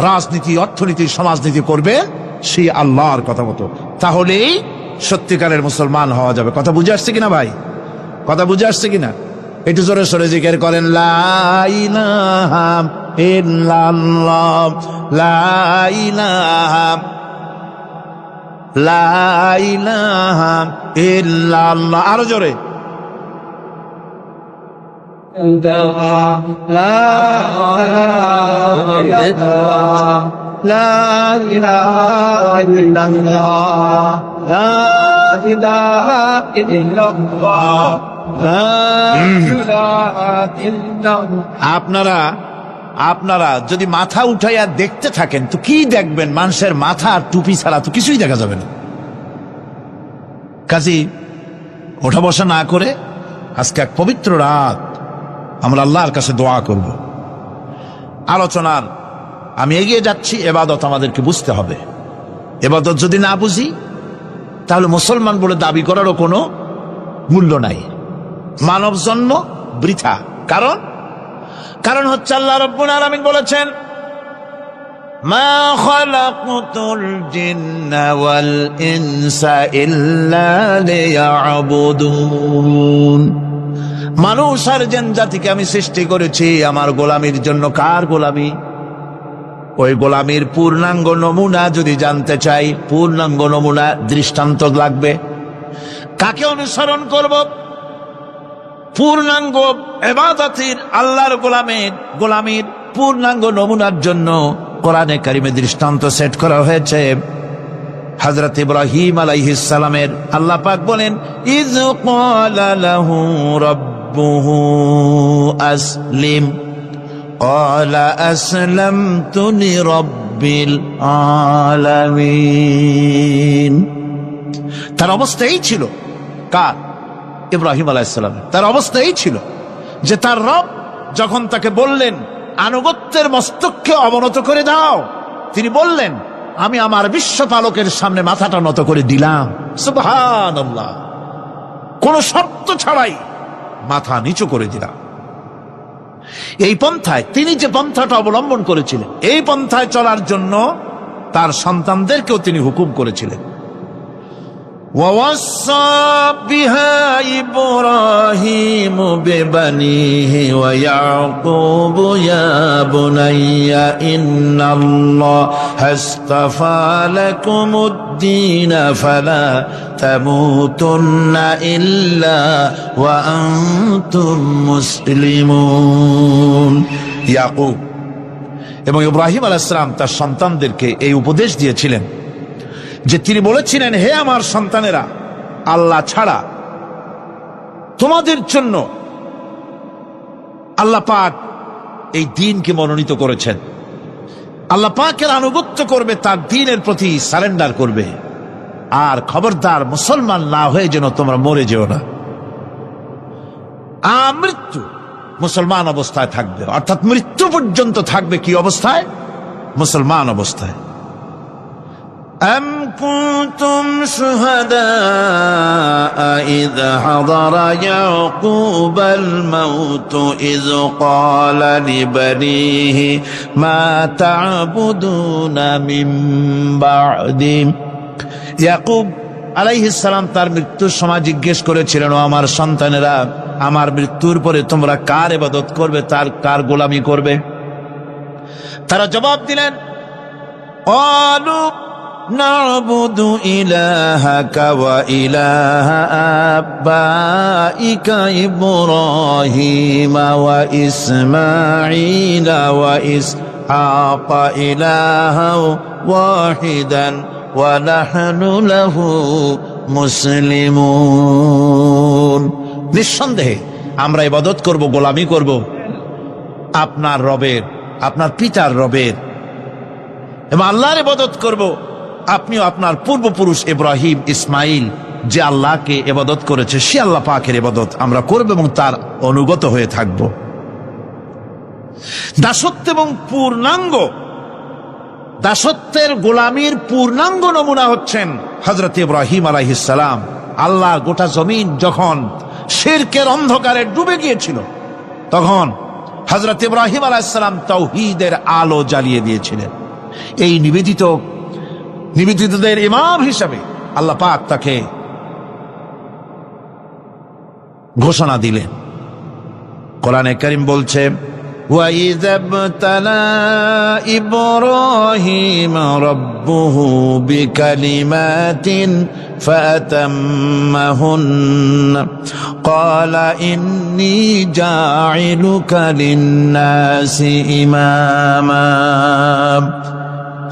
রাজনীতি অর্থনীতি সমাজনীতি করবেন সেই আল্লাহর কথা মতো। তাহলেই সত্যিকারের মুসলমান হওয়া যাবে। কথা বুঝে আসছে কিনা ভাই? কথা বুঝে আসছে কিনা? একটু জোরে সরে জিকির করেন, লা ইলাহা ইল্লাল্লাহ, লা ইলাহা, লা ইলাহা ইল্লাল্লাহ। আরো জোরে, আপনারা যদি মাথা উঠাইয়া দেখতে থাকেন তো কি দেখবেন? মানুষের মাথা আর টুপি ছাড়া তো কিছুই দেখা যাবে না। কাজী ওঠা বসা না করে আজকে এক পবিত্র রাত আমরা আল্লাহর কাছে দোয়া করব। আলোচনার আমি এগিয়ে যাচ্ছি। এবাদত আমাদেরকে বুঝতে হবে। এবাদত যদি না বুঝি তাহলে মুসলমান বলে দাবি করারও কোনো মূল্য নাই। মানব জন্ম বৃথা। কারণ হচ্ছে আল্লাহ রাব্বুল আলামিন বলেছেন, মা খালাকতুল জিন্না ওয়াল ইনসা ইল্লা লিয়াবুদুন। মানুষ আর জিন জাতিকে আমি সৃষ্টি করেছি আমার গোলামির জন্য। কার গোলামি? ওই গোলামির পূর্ণাঙ্গ নমুনা যদি জানতে চাই, পূর্ণাঙ্গ নমুনা দৃষ্টান্ত লাগবে। কাকে অনুসরণ করব? পূর্ণাঙ্গ ইবাদতের আল্লাহর গোলামির পূর্ণাঙ্গ নমুনার জন্য কোরআনে কারিমে দৃষ্টান্ত সেট করা হয়েছে। হযরত ইব্রাহিম আলাইহিস সালামের আল্লাহ পাক বলেন, ইয ক্বালা লাহু রাব্বুহু আসলিম ক্বালা আসলামতু লিরাব্বিল আলামিন। তার অবস্থা এই ছিল। কার? ইব্রাহিম আলাইহিস সালামের। তার অবস্থা এই ছিল যে তার রব যখন তাকে বললেন আনুগত্যের মস্তককে অবনত করে দাও, তিনি বললেন, আমি আমার বিশ্বপালকের সামনে মাথাটা নত করে দিলাম। সুবহানাল্লাহ। কোন শর্ত ছাড়াই মাথা নিচু করে দিলাম। এই পন্থায় তিনি যে পন্থাটা অবলম্বন করেছিলেন, এই পন্থায় চলার জন্য তার সন্তানদেরকেও তিনি হুকুম করেছিলেন। ووصى بها إبراهيم ببنيه ويعقوب يا بني إن الله اصطفى لكم الدين فلا تموتن إلا وأنتم مسلمون। ইয়াকুব এবং ইব্রাহিম আলাইহিস সালাম তার সন্তানদেরকে এই উপদেশ দিয়েছিলেন যে তিনি বলেছিলেন, হে আমার সন্তানেরা, আল্লাহ ছাড়া তোমাদের জন্য আল্লাহ পাক এই দ্বীনকে মনোনীত করেছেন। আল্লাহ পাকের আনুগত্য করবে, তার দ্বীনের প্রতি সারেন্ডার করবে। আর খবরদার মুসলমান না হয়ে যেন তোমরা মরে যেও না। মৃত্যু মুসলমান অবস্থায় থাকবে, অর্থাৎ মৃত্যু পর্যন্ত থাকবে কি অবস্থায়? মুসলমান অবস্থায়। أم كنتم شهداء إذ حضر يعقوب الموت إذ قال لبنيه ما تعبدون من بعدي। ইয়াকুব আলাইহিস সালাম তার মৃত্যুর সময় জিজ্ঞেস করেছিলেন, ও আমার সন্তানেরা, আমার মৃত্যুর পরে তোমরা কার ইবাদত করবে, তার কার গোলামি করবে? তারা জবাব দিলেন, ক্বালু نعبد إلهك وإله آبائك إبراهيم وإسماعيل وإسحاق إلها واحدا ونحن له মুসলিমুন। নিঃসন্দেহে আমরা ইবাদত করব, গোলামি করব আপনার রবের, আপনার পিতার রবের, এবং আল্লাহর ইবাদত করব। আপনিও আপনার পূর্বপুরুষ ইব্রাহিম, ইসমাইল যে আল্লাহকে ইবাদত করেছে, সে আল্লাহ পাকের ইবাদত আমরা করব এবং তার অনুগত হয়ে থাকব। দাসত্ব এবং দাসত্বের গোলামির পূর্ণাঙ্গ নমুনা হচ্ছেন হযরত ইব্রাহিম আলাইহিস সালাম। আল্লাহর গোটা জমিন যখন শিরকের অন্ধকারে ডুবে গিয়েছিল, তখন হযরত ইব্রাহিম আলাইহিস সালাম তাওহীদের আলো জ্বালিয়ে দিয়েছিলেন। এই নিবেদিতদের ইমাম হিসাবে আল্লাহ পাক তাকে ঘোষণা দিলেন। কোরআনে কারীম বলছে, وَإِذَا ابْتَلَى إِبْرَاهِيمَ رَبُّهُ بِكَلِمَاتٍ فَأَتَمَّهُنَّ قَالَ إِنِّي جَاعِلُكَ لِلنَّاسِ إِمَامًا।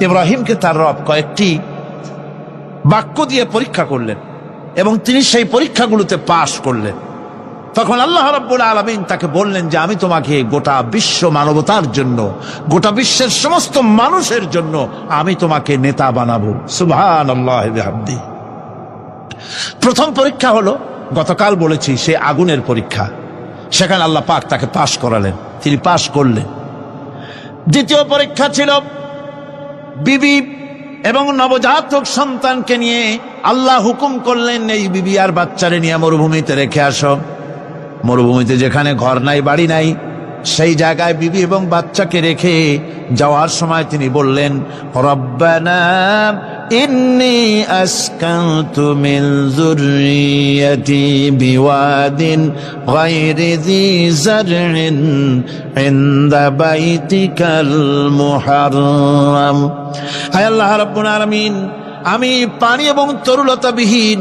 ইব্রাহিমকে তার রব কয়েকটি বাক্য দিয়ে পরীক্ষা করলেন এবং তিনি সেই পরীক্ষাগুলোতে পাশ করলেন। তখন আল্লাহ রাব্বুল আলামিন তাকে বললেন যে আমি তোমাকে গোটা বিশ্ব মানবতার জন্য, গোটা বিশ্বের সমস্ত মানুষের জন্য আমি তোমাকে নেতা বানাবো। সুবহানাল্লাহি ওয়া বিহামদিহি। প্রথম পরীক্ষা হলো, গতকাল বলেছি, সে আগুনের পরীক্ষা। সেখানে আল্লাহ পাক তাকে পাশ করালেন, তিনি পাশ করলেন। দ্বিতীয় পরীক্ষা ছিল বিবি এবং নবজাতক সন্তানকে নিয়ে আল্লাহ হুকুম করলেন, এই বিবি আর বাচ্চারে নিয়ে মরুভূমিতে রেখে আসো। মরুভূমিতে যেখানে ঘর নাই, বাড়ি নাই, সেই জায়গায় বিবি এবং বাচ্চাকে রেখে যাওয়ার সময় তিনি বললেন, রব্বানা ইন্নী আসকানতু মিন যুররিয়াতি বিওয়াদিন গায়রি যী যারইন ইনদা বাইতিকাল মুহাররাম। হে আল্লাহ রাব্বুল আলামিন, আমি পানি এবং তরুলতাবিহীন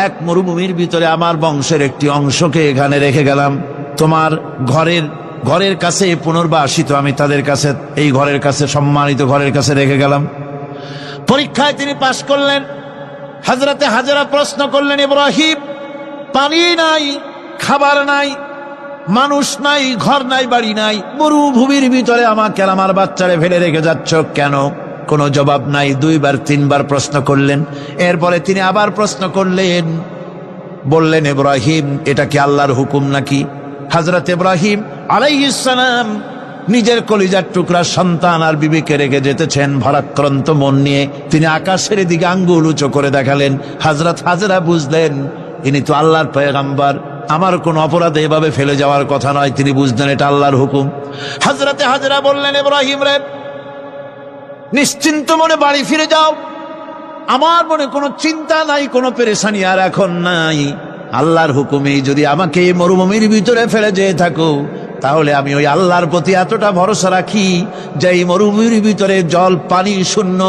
এক মরুভূমির ভিতরে আমার বংশের একটি অংশকে এখানে রেখে গেলাম। তোমার ঘরের কাছে পুনর্বাসিত, আমি তাদের কাছে, এই ঘরের কাছে, সম্মানিত ঘরের কাছে রেখে গেলাম। পরীক্ষায় তিনি পাশ করলেন। হযরতে হাজেরা প্রশ্ন করলেন, ইব্রাহিম, পানি নাই, খাবার নাই, মানুষ নাই, ঘর নাই, বাড়ি নাই, মরুভূমির ভিতরে আমাকে আর আমার বাচ্চারে ফেলে রেখে যাচ্ছ কেন? কোনো জবাব নাই। 2 বার 3 বার প্রশ্ন করলেন। এরপরে তিনি আবার প্রশ্ন করলেন, বললেন, ইব্রাহিম, এটা কি আল্লাহর হুকুম নাকি? হযরত ইব্রাহিম আলাইহিস সালাম নিজের কলিজার টুকরা সন্তান আর বিবিকে রেখে যেতেছেন ভারাক্রান্ত মন নিয়ে। তিনি আকাশের দিকে আঙ্গুল উঁচু করে দেখালেন। হযরত হাজেরা বুঝলেন ইনি তো আল্লাহর পয়গম্বর, আমার কোন অপরাধে এভাবে ফেলে যাওয়ার কথা নয়। তিনি বুঝলেন এটা আল্লাহর হুকুম। হযরতে হাজেরা বললেন, ইব্রাহিম রে, নিশ্চিন্ত মনে বাড়ি ফিরে যাও। আমার মনে কোনো চিন্তা নাই, কোনো পেরেশানি আর এখন নাই। আল্লাহর হুকুমে যদি আমাকে এই মরুভূমির ভিতরে ফেলে যেয়ে থাকো, তাহলে আমি ওই আল্লাহর প্রতি এতটা ভরসা রাখি যে এই মরুভূমির ভিতরে জল পানি শূন্য,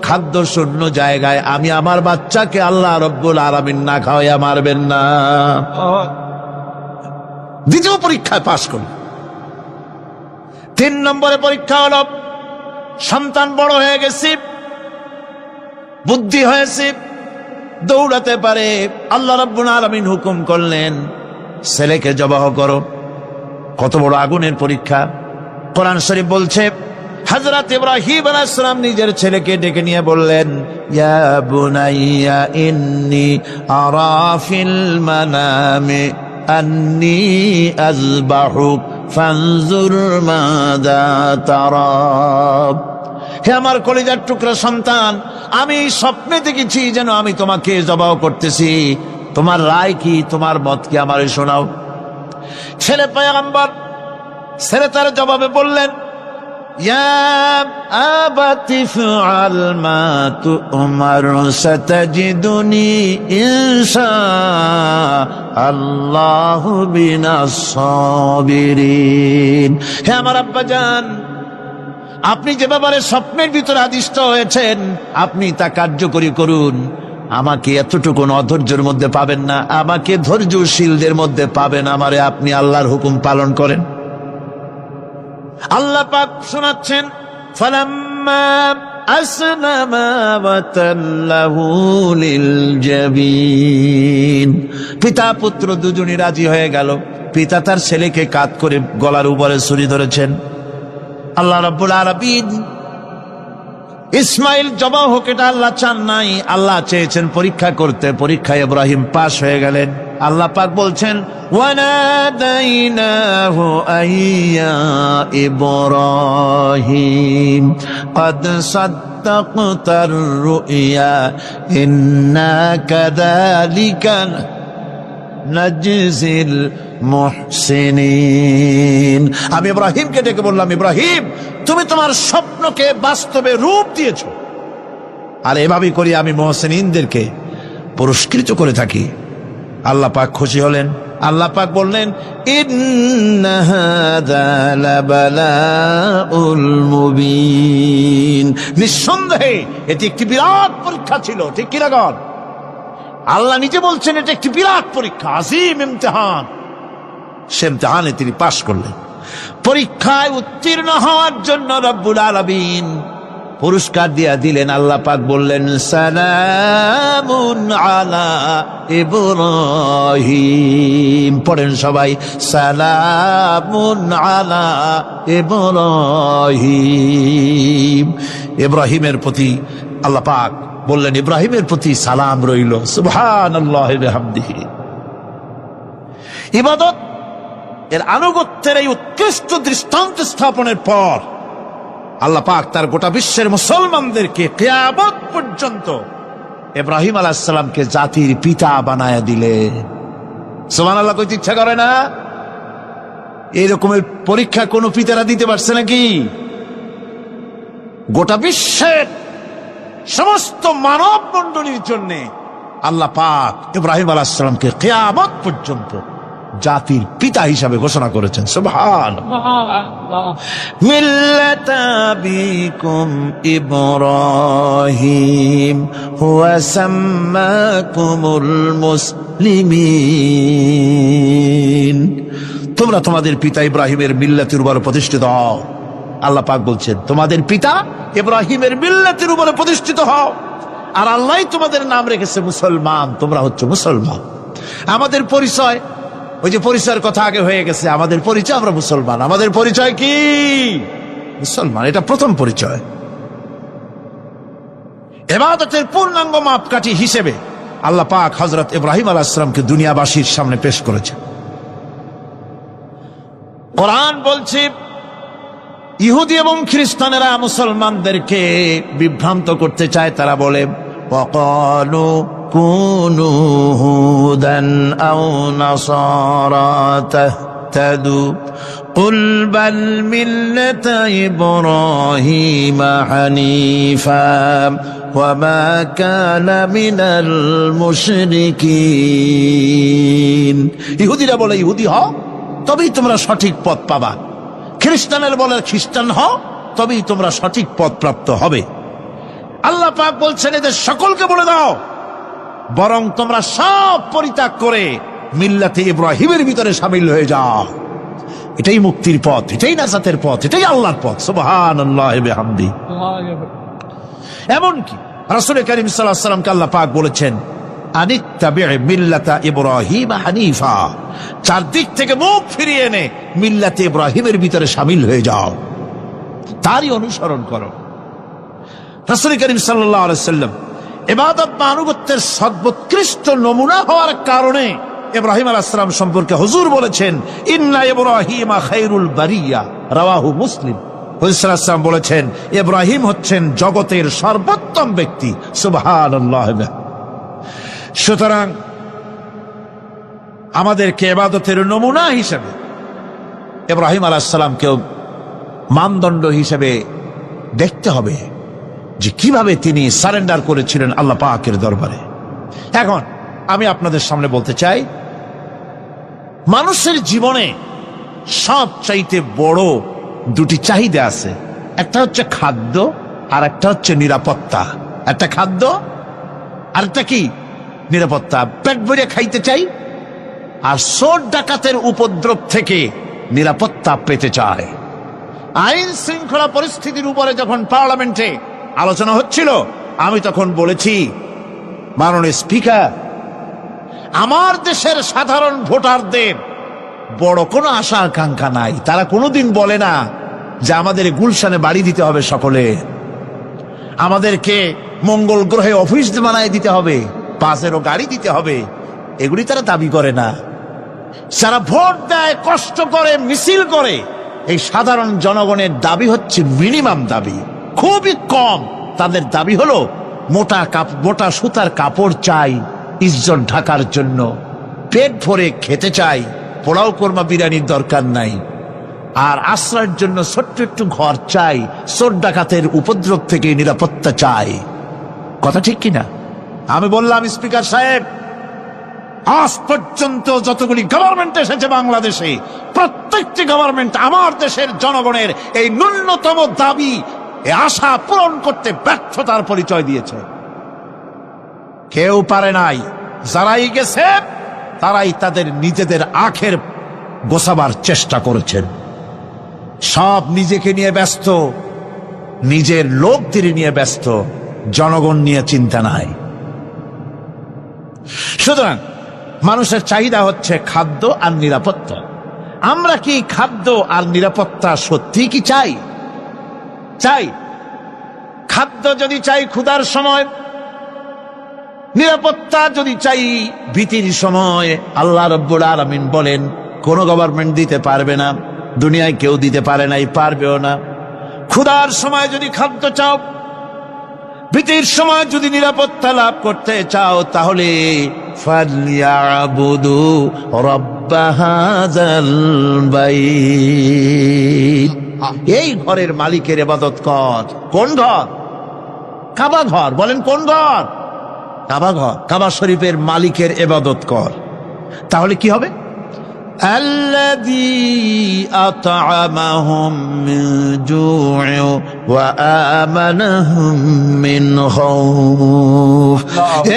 খাদ্য শূন্য জায়গায় আমি আমার বাচ্চাকে আল্লাহ রব্বুল আলামিন না খাওয়াইয়া মারবেন না। দ্বিতীয় পরীক্ষায় পাশ করল। 3 নম্বরে পরীক্ষা হলো, সন্তান বড় হয়ে গেছে, বুদ্ধি হয়েছে, দৌড়াতে পারে। আল্লাহ রাব্বুল আলামিন হুকুম করলেন, ছেলেকে জবাহ করো। কত বড় আগুনের পরীক্ষা! কোরআন শরীফ বলছে, হযরত ইব্রাহিম আলাইহিস সালাম নিজের ছেলেকে ডেকে নিয়ে বললেন, ইয়া বুনাইয়া ইন্নী আরা ফিল মানামি আন্নী আযবাহুক ফানজুর মাযা তারা। হে আমার কলিজার টুকরা সন্তান, আমি স্বপ্নে দেখেছি যেন আমি তোমাকে জবাহ করতেছি। তোমার রায় কি, তোমার মত কি, আমারে শোনাও। ছেলে পয়গম্বর, ছেলে তার জবাবে বললেন, ইয়া আবাতি ফাআল মা তু'মার সাতাজিদুনি ইনশাআল্লাহু মিনাস সাবিরিন। হে আমার আব্বাজান, আপনি যে ব্যাপারে স্বপ্নের ভিতরে আদিষ্ট হয়েছেন, আপনি তা কার্যকরী করুন। আমাকে এতটুকু অধৈর্যের মধ্যে পাবেন না, আমাকে ধৈর্যশীলদের মধ্যে পাবেন। আমারে আপনি আল্লাহর হুকুম পালন করেন। আল্লাহ পাক শোনাচ্ছেন, ফালাম্মা আসলামা ওয়া তাল্লাহু লিল জাবিন। পিতা পুত্র দুজনই রাজি হয়ে গেল। পিতা তার ছেলেকে কাঁধ করে গলার উপরে ছুরি ধরেছেন। আল্লাহ রাব্বুল আলামিন ইসমাইল জবাহ হোক, এটা আল্লাহ চান নাই, আল্লাহ চেয়েছেন পরীক্ষা করতে। পরীক্ষায় ইব্রাহিম পাশ হয়ে গেলেন। আল্লাহ পাক বলছেন, ওয়ানাদাইনাহু আইয়া ইব্রাহিম ক্বাদ সাদ্দাকতার রুইয়া ইন্না কাযালিকা নাজজিল মুহসিনিন। আমি ইব্রাহিমকে ডেকে বললাম, ইব্রাহিম, তুমি তোমার স্বপ্নকে বাস্তবে রূপ দিয়েছো, আর এভাবেই করি আমি মুহসিনিনদেরকে, পুরস্কৃত করে থাকি। আল্লাহ পাক খুশি হলেন। আল্লাহ পাক বললেন, ইন্না হাযা লাবালাউল মুবিন, নিঃসন্দেহে এটি একটি বিরাট পরীক্ষা ছিল। ঠিক কি না? আল্লাহ নিজে বলছেন এটা একটি বিরাট পরীক্ষা, আজিম ইমতিহান। সে ইমতিহানে তিনি পাশ করলেন। পরীক্ষায় উত্তীর্ণ হওয়ার জন্য রব্বুল আলামিন পুরস্কার দিয়া দিলেন। আল্লাহ পাক বললেন, সালামুন আলা ইব্রাহিম। পড়েন সবাই, সালামুন আলা ইব্রাহিম। ইব্রাহিমের প্রতি আল্লাহ পাক বললেন, ইব্রাহিমের প্রতি সালাম রইল। সুবহানাল্লাহি ওয়া বিহামদিহি। ইবাদত এর আনুগত্যের এই উৎকৃষ্ট দৃষ্টান্ত স্থাপনের পর আল্লাহ পাক তার গোটা বিশ্বের মুসলমানদেরকে কিয়ামত পর্যন্ত ইব্রাহিম আলাইহিস সালামকে জাতির পিতা বানায়া দিলেন। সুবহানাল্লাহ। কইতে ইচ্ছা করে না? এইরকমের পরীক্ষা কোন পিতারা দিতে পারছে নাকি? গোটা বিশ্বের সমস্ত মানব মণ্ডলীর জন্য আল্লাহ পাক ইব্রাহিম আলাইহিস সালামকে কিয়ামত পর্যন্ত জাতির পিতা হিসাবে ঘোষণা করেছেন। সুবহানাল্লাহ। মিল্লাতা আবিকুম ইব্রাহিম হুয়া সাম্মাকুমুল মুসলিমিন। তোমরা তোমাদের পিতা ইব্রাহিমের মিল্লাতের উপর প্রতিষ্ঠিত হও। আল্লাহ পাক বলছেন, তোমাদের পিতা ইব্রাহিমের মিল্লাতের উপর প্রতিষ্ঠিত হও। আর আল্লাহই তোমাদের নাম রেখেছে মুসলমান। তোমরা হচ্ছে মুসলমান। আমাদের পরিচয়, ওই যে পরিচয়ের কথা আগে হয়ে গেছে, আমাদের পরিচয় আমরা মুসলমান। আমাদের পরিচয় কি? মুসলমান। এটা প্রথম পরিচয়। ইবাদতের পূর্ণাঙ্গ মাপকাঠি হিসেবে আল্লাহ পাক হযরত ইব্রাহিম আলাইহিস সালামকে দুনিয়াবাসীর সামনে পেশ করেছেন। কোরআন বলছে, ইহুদি এবং খ্রিস্টানেরা মুসলমানদেরকে বিভ্রান্ত করতে চায়। তারা বলে, ওয়াকালু কুনু হুদান আও নাসারা তাহতাদু কুল বাল মিল্লাতা ইব্রাহিম হানিফা ওয়া মা কানা মিনাল মুশরিকিন। ইহুদিরা বলে, ইহুদি হও তবেই তোমরা সঠিক পথ পাবা। খ্রিস্টানের বলে, খ্রিস্টান হও তবেই তোমরা সঠিক পথ প্রাপ্ত হবে। আল্লাহ পাক বলছেন, এদের সকলকে বলে দাও, বরং তোমরা সব পরিত্যাগ করে মিল্লাতে ইব্রাহিমের ভিতরে শামিল হয়ে যাও। এটাই মুক্তির পথ, এটাই নাজাতের পথ, এটাই আল্লাহর পথ। সুবহানাল্লাহি ওয়া বিহামদিহি। এমনকি রাসূল কারীম সাল্লাল্লাহু আলাইহি ওয়াসাল্লামকে আল্লাহ পাক বলেছেন, আনিত্তাবি মিল্লাতা ইব্রাহিম হানিফা। চারদিক থেকে মুখ ফিরিয়ে এনে মিল্লাতে ইব্রাহিমের ভিতরে শামিল হয়ে যাও, তারই অনুসরণ করো। রাসূল কারীম সাল্লাল্লাহু আলাইহি ওয়াসাল্লাম ইবাদত বা আনুগত্যের সর্বোৎকৃষ্ট নমুনা হওয়ার কারণে ইব্রাহিম আলাইহিস সালাম সম্পর্কে হুজুর বলেছেন, ইন্না ইব্রাহিমা খায়রুল বারিয়া, রাওয়াহু মুসলিম। হুজুর সাল্লাল্লাহু আলাইহি ওয়াসাল্লাম বলেছেন, ইব্রাহিম হচ্ছেন জগতের সর্বোত্তম ব্যক্তি। সুবহানাল্লাহ। সুতরাং আমাদেরকে ইবাদতের নমুনা হিসেবে ইব্রাহিম আলাইহিস সালামকেও মানদণ্ড হিসেবে দেখতে হবে যে কিভাবে তিনি সারেন্ডার করেছিলেন আল্লাহ পাকের দরবারে। এখন আমি আপনাদের সামনে বলতে চাই, মানুষের জীবনে সবচাইতে বড় দুটি চাহিদা আছে। একটা হচ্ছে খাদ্য, আর একটা হচ্ছে নিরাপত্তা। একটা খাদ্য, আর একটা কি? নিরাপত্তা। পেট ভরে খাইতে চাই, আর চোর ডাকাতের উপদ্রব থেকে নিরাপত্তা পেতে চায়। আইন শৃঙ্খলা পরিস্থিতির উপরে যখন পার্লামেন্টে আলোচনা হচ্ছিল, আমি তখন বলেছি, মাননীয় স্পিকার, আমার দেশের সাধারণ ভোটারদের বড় কোনো আশা আকাঙ্ক্ষা নাই। তারা কোনোদিন বলে না যে আমাদের গুলশানে বাড়ি দিতে হবে সকলে, আমাদেরকে মঙ্গল গ্রহে অফিস বানায় দিতে হবে, বাসেরও গাড়ি দিতে হবে। এগুলি তারা দাবি করে না। যারা ভোট দেয়, কষ্ট করে, মিছিল করে, এই সাধারণ জনগণের দাবি হচ্ছে মিনিমাম দাবি, খুবই কম। তাদের দাবি হলো মোটা সুতার কাপড় চাই ইজ্জত ঢাকার জন্য, পেট ভরে খেতে চাই, পোলাও কোরমা বিরিয়ানির দরকার নাই, আর আশ্রয়ের জন্য ছোট্ট একটু ঘর চাই, চোর ডাকাতের উপদ্রব থেকে নিরাপত্তা চাই। কথা ঠিক কিনা? আমি বললাম, স্পিকার সাহেব, আজ পর্যন্ত যতগুলি গভর্নমেন্ট এসেছে বাংলাদেশে, প্রত্যেকটি গভর্নমেন্ট আমার দেশের জনগণের এই ন্যূনতম দাবি, এই আশা পূরণ করতে ব্যর্থতার পরিচয় দিয়েছে। কেউ পারে নাই। যারাই গেছে তারাই তাদের নিজেদের আখের গোছাবার চেষ্টা করেছেন। সব নিজেকে নিয়ে ব্যস্ত, নিজের লোকদের নিয়ে ব্যস্ত, জনগণ নিয়ে চিন্তা নাই। সুতরাং মানুষের চাহিদা হচ্ছে খাদ্য আর নিরাপত্তা। আমরা কি খাদ্য আর নিরাপত্তা সত্যি কি চাই? চাই। খাদ্য যদি চাই ক্ষুধার সময়, নিরাপত্তা যদি চাই ভীতির সময়, আল্লাহ রাব্বুল আলামিন বলেন কোন গভর্নমেন্ট দিতে পারবে না, দুনিয়ায় কেউ দিতে পারে নাই, পারবেও না। ক্ষুধার সময় যদি খাদ্য চাও, ভীতির সময় যদি নিরাপত্তা লাভ করতে চাও, তাহলে ফালইয়াবুদু রাব্ব হাযাল বাইত, এই ঘরের মালিকের ইবাদত কর। কোন ঘর? কাবা ঘর। বলেন কোন ঘর? কাবা ঘর। কাবা শরীফের মালিকের ইবাদত কর। তাহলে কি হবে? আল্লাযী আত'আমাহুম মিন জু'in ওয়া আমানাহুম মিন খাউফ।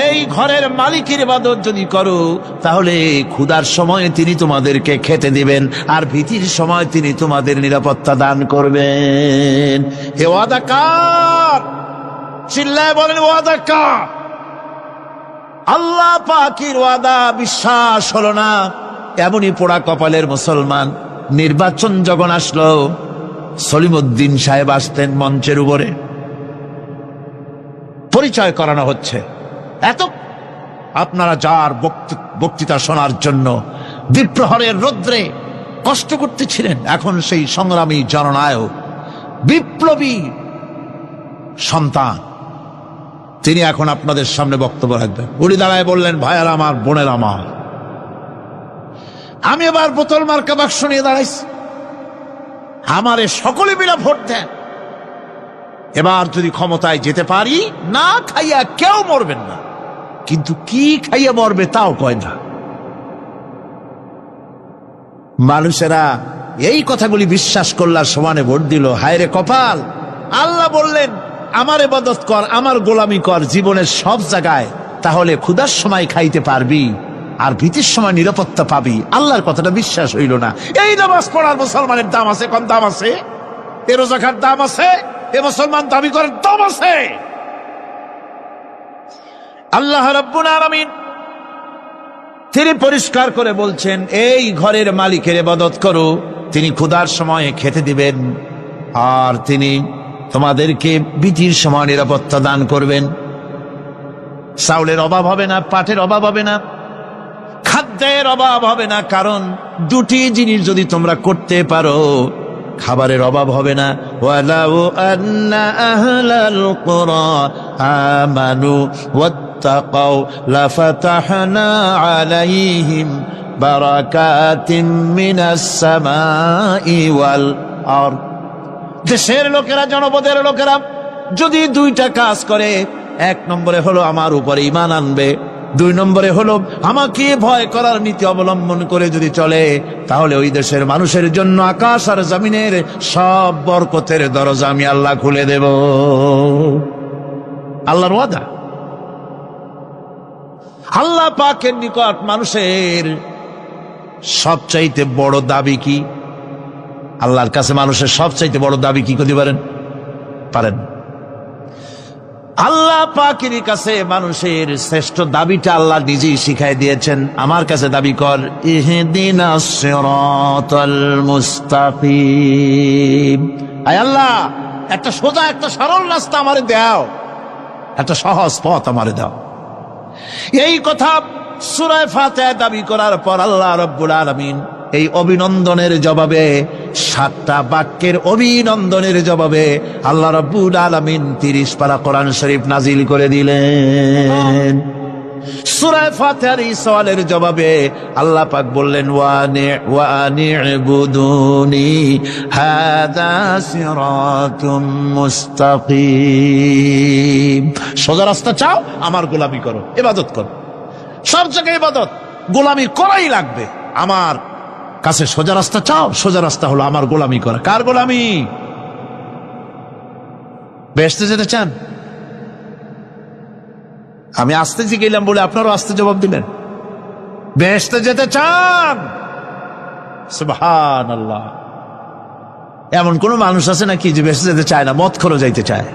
এই ঘরের মালিকের ইবাদত যদি করো, তাহলে ক্ষুধার সময় তিনি তোমাদেরকে খেতে দিবেন, আর ভীতির সময় তিনি তোমাদের নিরাপত্তা দান করবেন। এ ওয়াদা কার? চিল্লায় বলেন ওয়াদা কার? আল্লাহ পাকের ওয়াদা বিশ্বাস হলো না, এমনই পোড়া কপালের মুসলমান। নির্বাচন যখন আসলো, সলিমউদ্দিন সাহেব আসতেন মঞ্চের উপরে, পরিচয় করানো হচ্ছে। এত আপনারা যার বক্তৃতা শোনার জন্য দ্বীপ্রহরের রৌদ্রে কষ্ট করতেছিলেন, এখন সেই সংগ্রামী জননায়ক, বিপ্লবী সন্তান, তিনি এখন আপনাদের সামনে বক্তব্য রাখবেন। উনি দাঁড়ায় বললেন, ভাইয়ার আমার, বোনের আমার, আমি এবার বোতল মার্কা বাক্স নিয়ে দাঁড়াইছি, আমারে সকলে মিলে ভোট দেন। এবার যদি ক্ষমতায় যেতে পারি, না খাইয়া কেউ মরবেন না, কিন্তু কি খাইয়া মরবে তাও কয় না। মানুষেরা এই কথাগুলি বিশ্বাস করলার সমানে ভোট দিল। হায় রে কপাল! আল্লাহ বললেন, আমার ইবাদত কর, আমার গোলামি কর জীবনের সব জায়গায়, তাহলে ক্ষুধার সময় খাইতে পারবি আর ভীতির সময় নিরাপত্তা পাবি। আল্লাহর কথাটা বিশ্বাস হইল না। এই নামাজ পড়ার মুসলমানের দাম আছে, কম দাম আছে? এ রোজা খাওয়ার দাম আছে? এ মুসলমান দাবি করার দাম আছে? আল্লাহ রাব্বুল আলামিন তিনি পরিষ্কার করে বলছেন, এই ঘরের মালিকের ইবাদত করো, তিনি ক্ষুধার সময়ে খেতে দিবেন, আর তিনি তোমাদেরকে ভীতির সময় নিরাপত্তা দান করবেন। চাউলের অভাব হবে না, পাটের অভাব হবে না, খাদ্যের অভাব হবে না, কারণ দুটি জিনিস যদি তোমরা করতে পারো, খাবারের অভাব হবে না। ওয়ালাউ আন্না আহলাল কুরা আমানু ওয়াত্তাকাউ লাফাতাহনা আলাইহিম বারাকাতিম মিনাস সামাই ওয়াল আরদ। দেশের লোকেরা, জনপদের লোকেরা যদি দুইটা কাজ করে, এক নম্বরে হলো আমার উপরে ঈমান আনবে, দুই নম্বরে হলো আমাকে ভয় করার নীতি অবলম্বন করে যদি চলে, তাহলে ওই দেশের মানুষের জন্য আকাশ আর জমিনের সব বরকতের দরজা আমি আল্লাহ খুলে দেব। আল্লাহর ওয়াদা। আল্লাহ পাকের নিকট মানুষের সবচাইতে বড় দাবি কি? আল্লাহর কাছে মানুষের সবচাইতে বড় দাবি কি করতে পারেন? আল্লাহ পাকের কাছে মানুষের শ্রেষ্ঠ দাবিটা আল্লাহ নিজেই শিখাই দিয়েছেন। আমার কাছে দাবি কর, ইহদিনাস সিরাতাল মুস্তাকিম। আয় আল্লাহ, একটা সোজা, একটা সরল রাস্তা আমারে দাও, একটা সহজ পথ আমারে দাও। এই কথা সূরা ফাতিহা দাবি করার পর আল্লাহ রাব্বুল আলামিন এই অভিনন্দনের জবাবে, 7টা বাক্যের অভিনন্দনের জবাবে আল্লাহ রাব্বুল আলামিন 30 পারা কোরআন শরীফ নাজিল করে দিলেন। সূরা ফাতিহার এই সওয়ালের জবাবে আল্লাহ পাক বললেন ওয়া আনি'বুদুনি হাযা সিরাতুম মুস্তাকিম। সোজা রাস্তা চাও, আমার গোলামি করো, ইবাদত করো। সব জায়গায় ইবাদত, গোলামি করাই লাগবে। আমার কাছে সোজা রাস্তা চাও, সোজা রাস্তা হলো আমার গোলামি করা। কার গোলামি? বেহেশতে যেতে চান? আমি আস্তে জিজ্ঞেলাম বলে আপনারও আস্তে জবাব দিলেন। বেহেশতে যেতে চান? সুবহানাল্লাহ। এমন কোন মানুষ আছে নাকি যে বেহেশতে যেতে চায় না? মদ খোরও যাইতে চায়।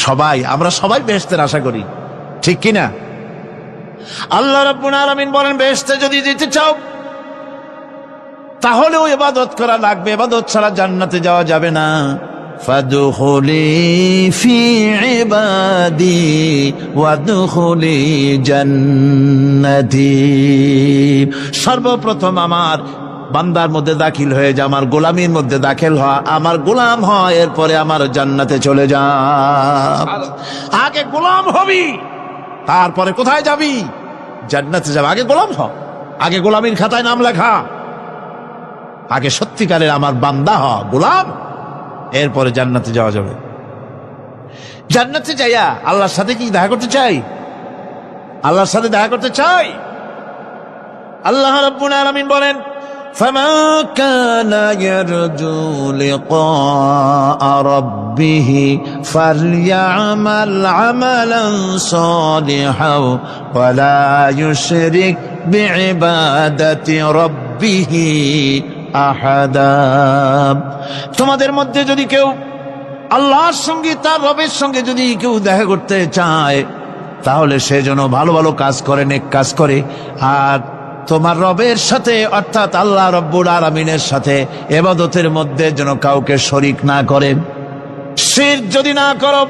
সবাই, আমরা সবাই বেহেশতের আশা করি, ঠিক কিনা? আল্লাহ রাব্বুল আলামিন বলেন, বেহেশতে যদি যেতে চাও তাহলেও ইবাদত করা লাগবে, ইবাদত ছাড়া জান্নাতে যাওয়া যাবে না। ফাদখুলি ফি ইবাদি ওয়াদখুলি জান্নাতি। সর্বপ্রথম আমার বান্দার মধ্যে দাখিল হয়ে যা, আমার গোলামির মধ্যে দাখিল হওয়া, আমার গোলাম হয়, এরপরে আমার জান্নাতে চলে যা। আগে গোলাম হবি, তারপরে কোথায় যাবি? জান্নাতে যাবে। আগে গোলাম হ, আগে গোলামির খাতায় নাম লেখা, আগে সত্যিকারের আমার বান্দা হ, গোলাম, এরপরে জান্নাতে যাওয়া যাবে। জান্নাতে যাইয়া আল্লাহর সাথে কি দেখা করতে চাই? আল্লাহর সাথে দেখা করতে চাই। আল্লাহ রাব্বুল আলামিন বলেন, ফামান কানা ইয়ারজু লিকা রাব্বিহি ফালইআমাল আমালান সালিহান ওয়া লা ইউশরিক বিইবাদাতি রাব্বিহি আহাদা। তোমাদের মধ্যে যদি কেউ আল্লাহর সঙ্গে, তার রবের সঙ্গে যদি কেউ দেখা করতে চায়, তাহলে সে যেন ভালো ভালো কাজ করে, নেক কাজ করে, আর তোমার রবের সাথে অর্থাৎ আল্লাহ রব্বুল আলামিনের সাথে ইবাদতের মধ্যে যেন কাউকে শরীক না করে। শিরক যদি না করো,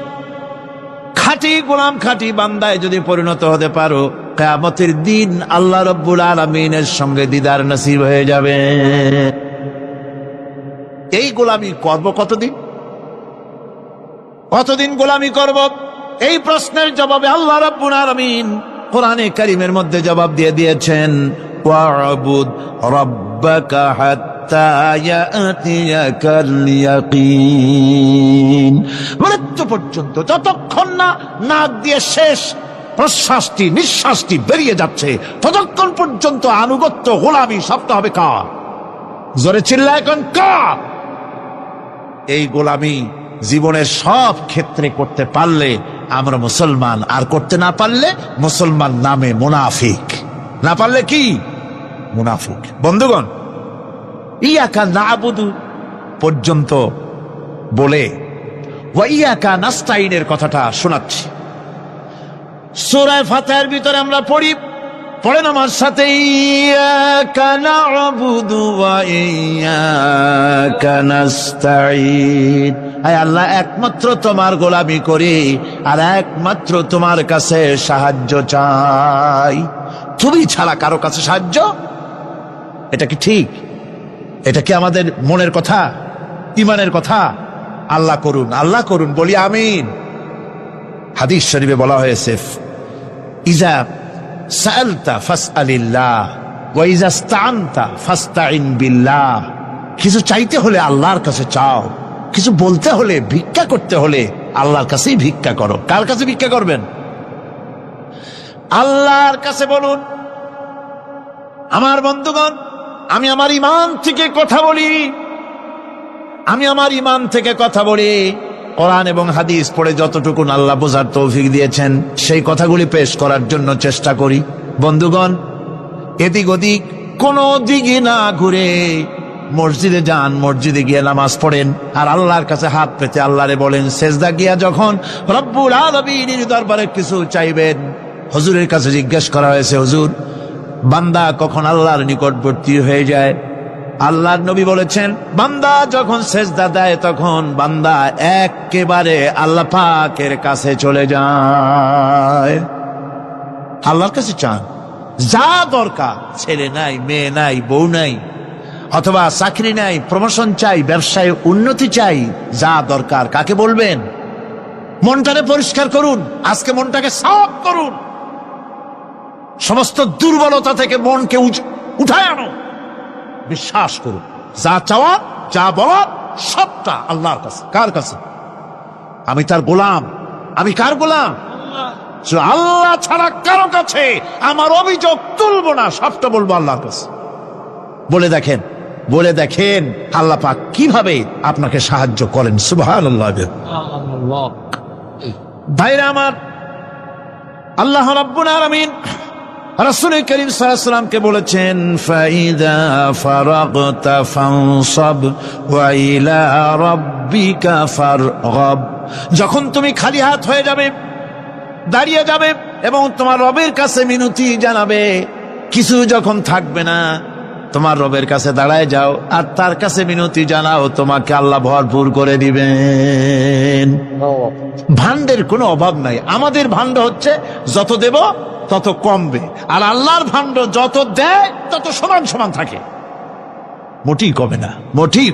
খাঁটি গোলাম, খাঁটি বান্দায় যদি পরিণত হতে পারো, কিয়ামতের দিন আল্লাহ রব্বুল আলামিনের সঙ্গে দিদার নসিব হয়ে যাবে। এই গোলামি করব কতদিন? কতদিন গোলামি করব? এই প্রশ্নের জবাবে আল্লাহ রাব্বুল আলামিন কোরআনে কারীমের মধ্যে জবাব দিয়ে দিয়েছেন, ওয়া'বুদ রাব্বাকা হাত্তা ইয়াতিয়াকাল ইয়াকিন। মৃত্যু পর্যন্ত, যতক্ষণ না নাক দিয়ে শেষ প্রশ্বাসটি, নিঃশ্বাসটি বেরিয়ে যাচ্ছে, ততক্ষণ পর্যন্ত আনুগত্য, গোলামি সবটা হবে কার? জোরে চিল্লায় এখন কার? এই গোলামি জীবনের সব ক্ষেত্রে করতে পারলে আমরা মুসলমান, আর করতে না পারলে মুসলমান নামে মুনাফিক। না পারলে কি? মুনাফিক। বন্ধুগণ, ইয়াকা না'বুদু পর্যন্ত বলে ওয়া ইয়াকা নাস্তাইনের কথাটা শোনাচ্ছি। সূরা ফাতিহার ভিতরে আমরা পড়ি, পড়েন আমার সাথে, ইয়াকা না'বুদু ওয়া ইয়াকা নাস্তাইন। আয় আল্লাহ, একমাত্র তোমার গোলামি করি আর একমাত্র তোমার কাছে সাহায্য চাই। তুমি ছাড়া কারো কাছে সাহায্য? এটা কি ঠিক? এটা কি আমাদের মনের কথা, ইমানের কথা? আল্লাহ করুন, আল্লাহ করুন, বলি আমিন। হাদিস শরীফে বলা হয়েছে, ইজা সাআলতা ফাসআলিল্লাহ ওয়া ইজা ইসতাআনতা ফাসতাইন বিল্লাহ। কিছু চাইতে হলে আল্লাহর কাছে চাও, কিছু বলতে হলে, ভিক্ষা করতে হলে আল্লাহর কাছেই ভিক্ষা করো। কার কাছে ভিক্ষা করবেন? আল্লাহর কাছে বলুন। আমার বন্ধুগণ, আমি আমার ঈমান থেকে কথা বলি, আমি আমার ঈমান থেকে কথা বলি। কোরআন এবং হাদিস পড়ে যতটুকু আল্লাহ বোঝার তৌফিক দিয়েছেন, সেই কথাগুলি পেশ করার জন্য চেষ্টা করি। বন্ধুগণ, এদিক ওদিক কোনো দিকে না ঘুরে মসজিদে যান, মসজিদে গিয়ে নামাজ পড়েন, আর আল্লাহর কাছে হাত পেতে আল্লাহরে বলেন। সেজদা গিয়া যখন রব্বুল আলামিনের দরবারে কিছু চাইবেন, হুজুরের কাছে জিজ্ঞেস করা হয়েছে, হুজুর, বান্দা কখন আল্লাহর নিকটবর্তী হয়ে যায়? আল্লাহর নবী বলেছেন, বান্দা যখন সেজদা দেয় তখন বান্দা একেবারে আল্লাহ পাকের কাছে চলে যায়। আল্লাহর কাছে চান, যা দরকার, ছেলে নাই, মেয়ে নাই, বউ নাই, অথবা চাকরি নাই, প্রমোশন চাই, ব্যবসায় উন্নতি চাই, যা দরকার কাকে বলবেন? মনটাকে পরিষ্কার করুন, আজকে মনটাকে সাফ করুন। সমস্ত দুর্বলতা থেকে মনকে উঠায় আনো, বিশ্বাস করো যা চাওয়ার যা বলার সবটা আল্লাহর কাছে। কার কাছে? আমি তার গোলাম। আমি কার গোলাম? আল্লাহ ছাড়া কারো কাছে আমার অভিযোগ তুলবো না, সবটা বলবো আল্লাহর কাছে। বলে দেখেন আল্লাহ পাক কিভাবে আপনাকে সাহায্য করেন। সুবহানাল্লাহ। ভাইরা আমার, আল্লাহ রাব্বুল আলামিন রাসূল করিম সাল্লাল্লাহু আলাইহি ওয়াসাল্লামকে বলেছেন, ফাইদা ফারাগতা ফানসাব ওয়া ইলা রাব্বিকা ফারগাব। যখন তুমি খালি হাত হয়ে যাবে, দাঁড়িয়ে যাবে এবং তোমার রবের কাছে মিনতি জানাবে, কিছু যখন থাকবে না, তোমার রবের কাছে দাঁড়ায় যাও আর তার কাছে মিনতি জানাও, তোমাকে আল্লাহ ভরপুর করে দিবেন। ভান্ডের কোনো অভাব নাই। আমাদের ভান্ড হচ্ছে যত দেব তত কমবে, আর আল্লাহর ভান্ড যত দেয় তত সমান সমান থাকে, মোটেই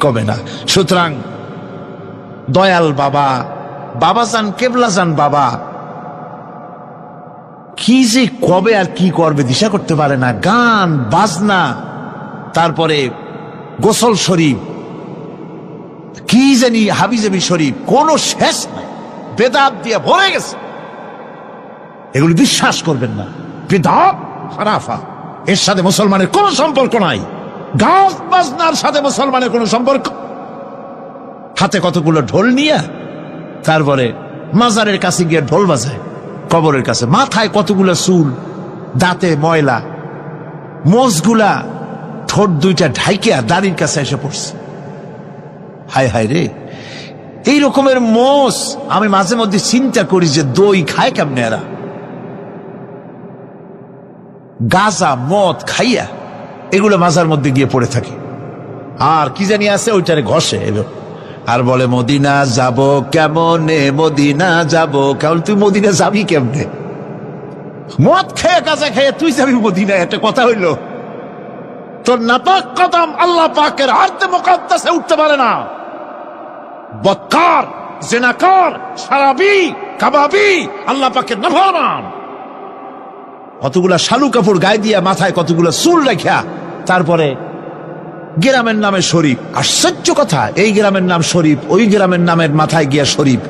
কমে না। সুতরাং দয়াল বাবাজান কেবলাজান বাবা কি যে কবে আর কি করবে দিশা করতে পারে না। গান বাজনা, তারপরে গোসল শরীফ, কি জানি হাবিজাবি শরীফ, কোনো শেষ নাই, বেদাত দিয়ে ভরে গেছে। এগুলি বিশ্বাস করবেন না, বেদাত খারাফা, এর সাথে মুসলমানের কোনো সম্পর্ক নাই। গান বাজনার সাথে মুসলমানের কোনো সম্পর্ক। হাতে কতগুলো ঢোল নিয়ে তারপরে মাজারের কাছে গিয়ে ঢোল বাজায়, কবরের কাছে মাথায় কতগুলো চুল, দাঁতে ময়লা, মোজগুলা ঠোঁট দুইটা ঢাইকিয়া দাড়ির কাছে এসে পড়ছে। হায় হায় রে, এই রকমের মোষ আমি মাঝে মধ্যে চিন্তা করি যে দই খায় কেমনে এরা। গাঁজা মদ খাইয়া এগুলো মাজার মধ্যে গিয়ে পড়ে থাকে, আর কি জানি আছে ওইটারে ঘষে আর বলে মদিনা যাব কেমনে, মদিনা যাব কেমন। তুই মদিনা যাবি কেমনে? মদ খেয়ে গাঁজা খেয়ে তুই যাবি মদিনা? একটা কথা হইল? তোর নাপাক কদম আল্লাহ পাকের আরতে মুকাদ্দাসে উঠতে পারে না। বদকার, জিনাকার, শারাবি, কাবাবি, আল্লাহ পাকের নাফরমান। কতগুলা শালু কাপড় গায়ে দিয়া, মাথায় কতগুলা চুল রাখিয়া, তারপরে গ্রামের নামে শরীফ। আশ্চর্য কথা, এই গ্রামের নাম শরীফ, ওই গ্রামের নামের মাথায় গিয়া শরীফ।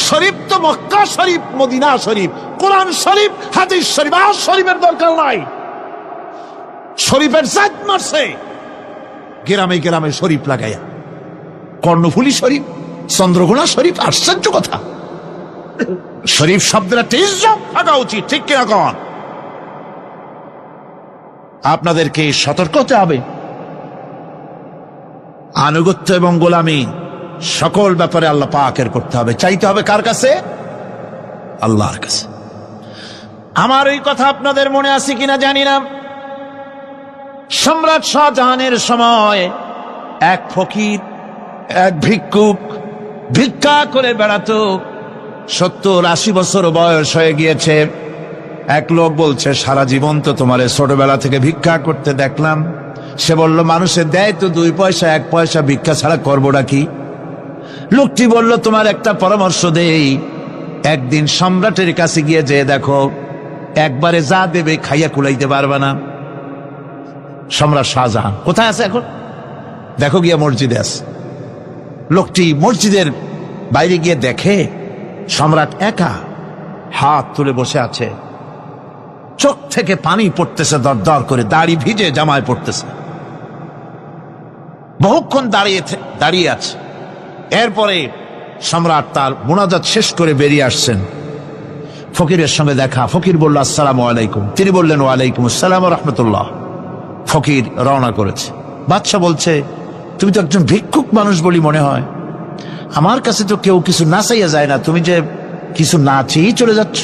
শরীফ তো মক্কা শরীফ, মদিনা শরীফ, কোরআন শরীফ, হাদিস শরীফ। আর শরীফের দরকার নাই। শরীফের জাত মারছে গ্রামে গ্রামে শরীফ লাগাইয়া। কর্ণফুলী শরীফ, চন্দ্রঘোনা শরীফ। আশ্চর্য কথা, শরীফ শব্দটা ইজ্জত থাকা উচিত, ঠিক কিনা কন? আপনাদেরকে সতর্ক হতে হবে। আনুগত্য এবং গোলামি সকল ব্যাপারে আল্লাহ পাকের করতে হবে। চাইতে হবে কার কাছে? আল্লাহর কাছে। আমার এই কথা আপনাদের মনে আছে কিনা জানি না। সম্রাট শাহজাহানের সময় এক ফকির, এক ভিক্ষুক ভিক্ষা করে বেড়াতো। 70-80 বছর বয়স হয়ে গিয়েছে। এক লোক বলছে, সারা জীবন তো তোমার ছোটবেলা থেকে ভিক্ষা করতে দেখলাম। সে বলল, মানুষের দেয় তো 2 পয়সা, 1 পয়সা, ভিক্ষা ছাড়া করবোটা কি? লোকটি বলল, তোমার একটা পরামর্শ দেই, একদিন সম্রাটের কাছে গিয়ে যে দেখো, একবারে যা দেবে খাইয়া কুলাইতে পারবে না। সম্রাট শাহজাহান কোথায় আছে এখন? দেখো গিয়া মসজিদে আছে। লোকটি মসজিদের বাইরে গিয়ে দেখে সম্রাট একা হাত তুলে বসে আছে, চোখ থেকে পানি পড়তেছে দর দর করে, দাড়ি ভিজে জামায় পড়তেছে। বহুক্ষণ দাঁড়িয়ে আছে। এরপরে সম্রাট তার মুনাজাত শেষ করে বেরিয়ে আসছেন। ফকিরের সঙ্গে দেখা। ফকির বলল, আসসালামু আলাইকুম। তিনি বললেন, ওয়ালাইকুম আসসালাম ওয়া রাহমাতুল্লাহ। ফকির রওনা করেছে। বাদশা বলছে, তুমি তো একজন ভিক্ষুক মানুষ বলি মনে হয়, আমার কাছে তো কেউ কিছু না চাইয়া যায় না, তুমি যে কিছু না চেয়েই চলে যাচ্ছ।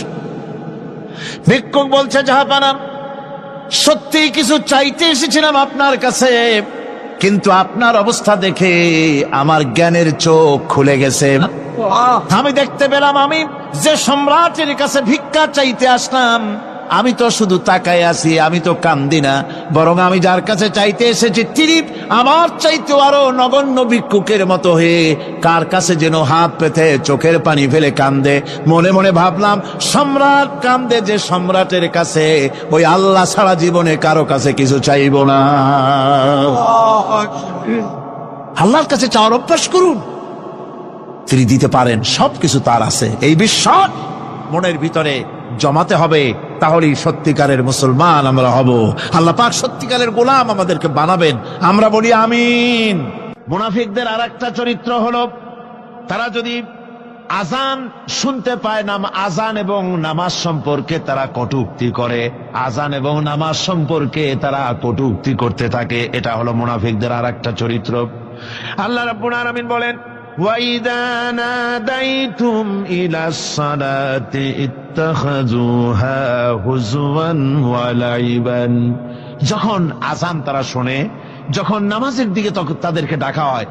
ভিক্ষুক বলছে, জাহাপানা, সত্যি কিছু চাইতে এসেছিলাম আপনার কাছে, কিন্তু আপনার অবস্থা দেখে আমার জ্ঞানের চোখ খুলে গেছে। আমি দেখতে পেলাম, আমি যে সম্রাটের কাছে ভিক্ষা চাইতে আসলাম, আমি তো শুধু তাকায় আছি, আমি তো কান্দি না, বরং আমি যার কাছে চাইতে এসেছি তিনি আমার চাইতে আরো নগণ্য ভিক্ষুকের মতো হয়ে কার কাছে যেন হাত পেতে চোখের পানি ফেলে কান্দে। মনে মনে ভাবলাম, সম্রাট কান্দে যে সম্রাটের কাছে, ওই আল্লাহ ছাড়া জীবনে কারো কাছে কিছু চাইব না। আল্লাহর কাছে চাওয়ার অভ্যাস করুন, তিনি দিতে পারেন, সবকিছু তার আছে। এই বিশ্বাস মনের ভিতরে জমাতে হবে, তাহলেই সত্যিকারের মুসলমান আমরা হব। আল্লাহ পাক সত্যিকারের গোলাম আমাদেরকে বানাবেন, আমরা বলি আমিন। মুনাফিকদের আর একটা চরিত্র হলো, তারা যদি আজান শুনতে পায়, আজান এবং নামাজ সম্পর্কে তারা কটূক্তি করে, আজান এবং নামাজ সম্পর্কে তারা কটূক্তি করতে থাকে। এটা হলো মুনাফিকদের আর একটা চরিত্র। আল্লাহ রাব্বুল আলামিন বলেন, وَإِذَا نَادَيْتُمْ إِلَى الصَّلَاةِ اتَّخَذُوهَا هُزُوًا وَلَعِبًا। যখন আজান তারা শোনে, যখন নামাজের দিকে তাদেরকে ডাকা হয়,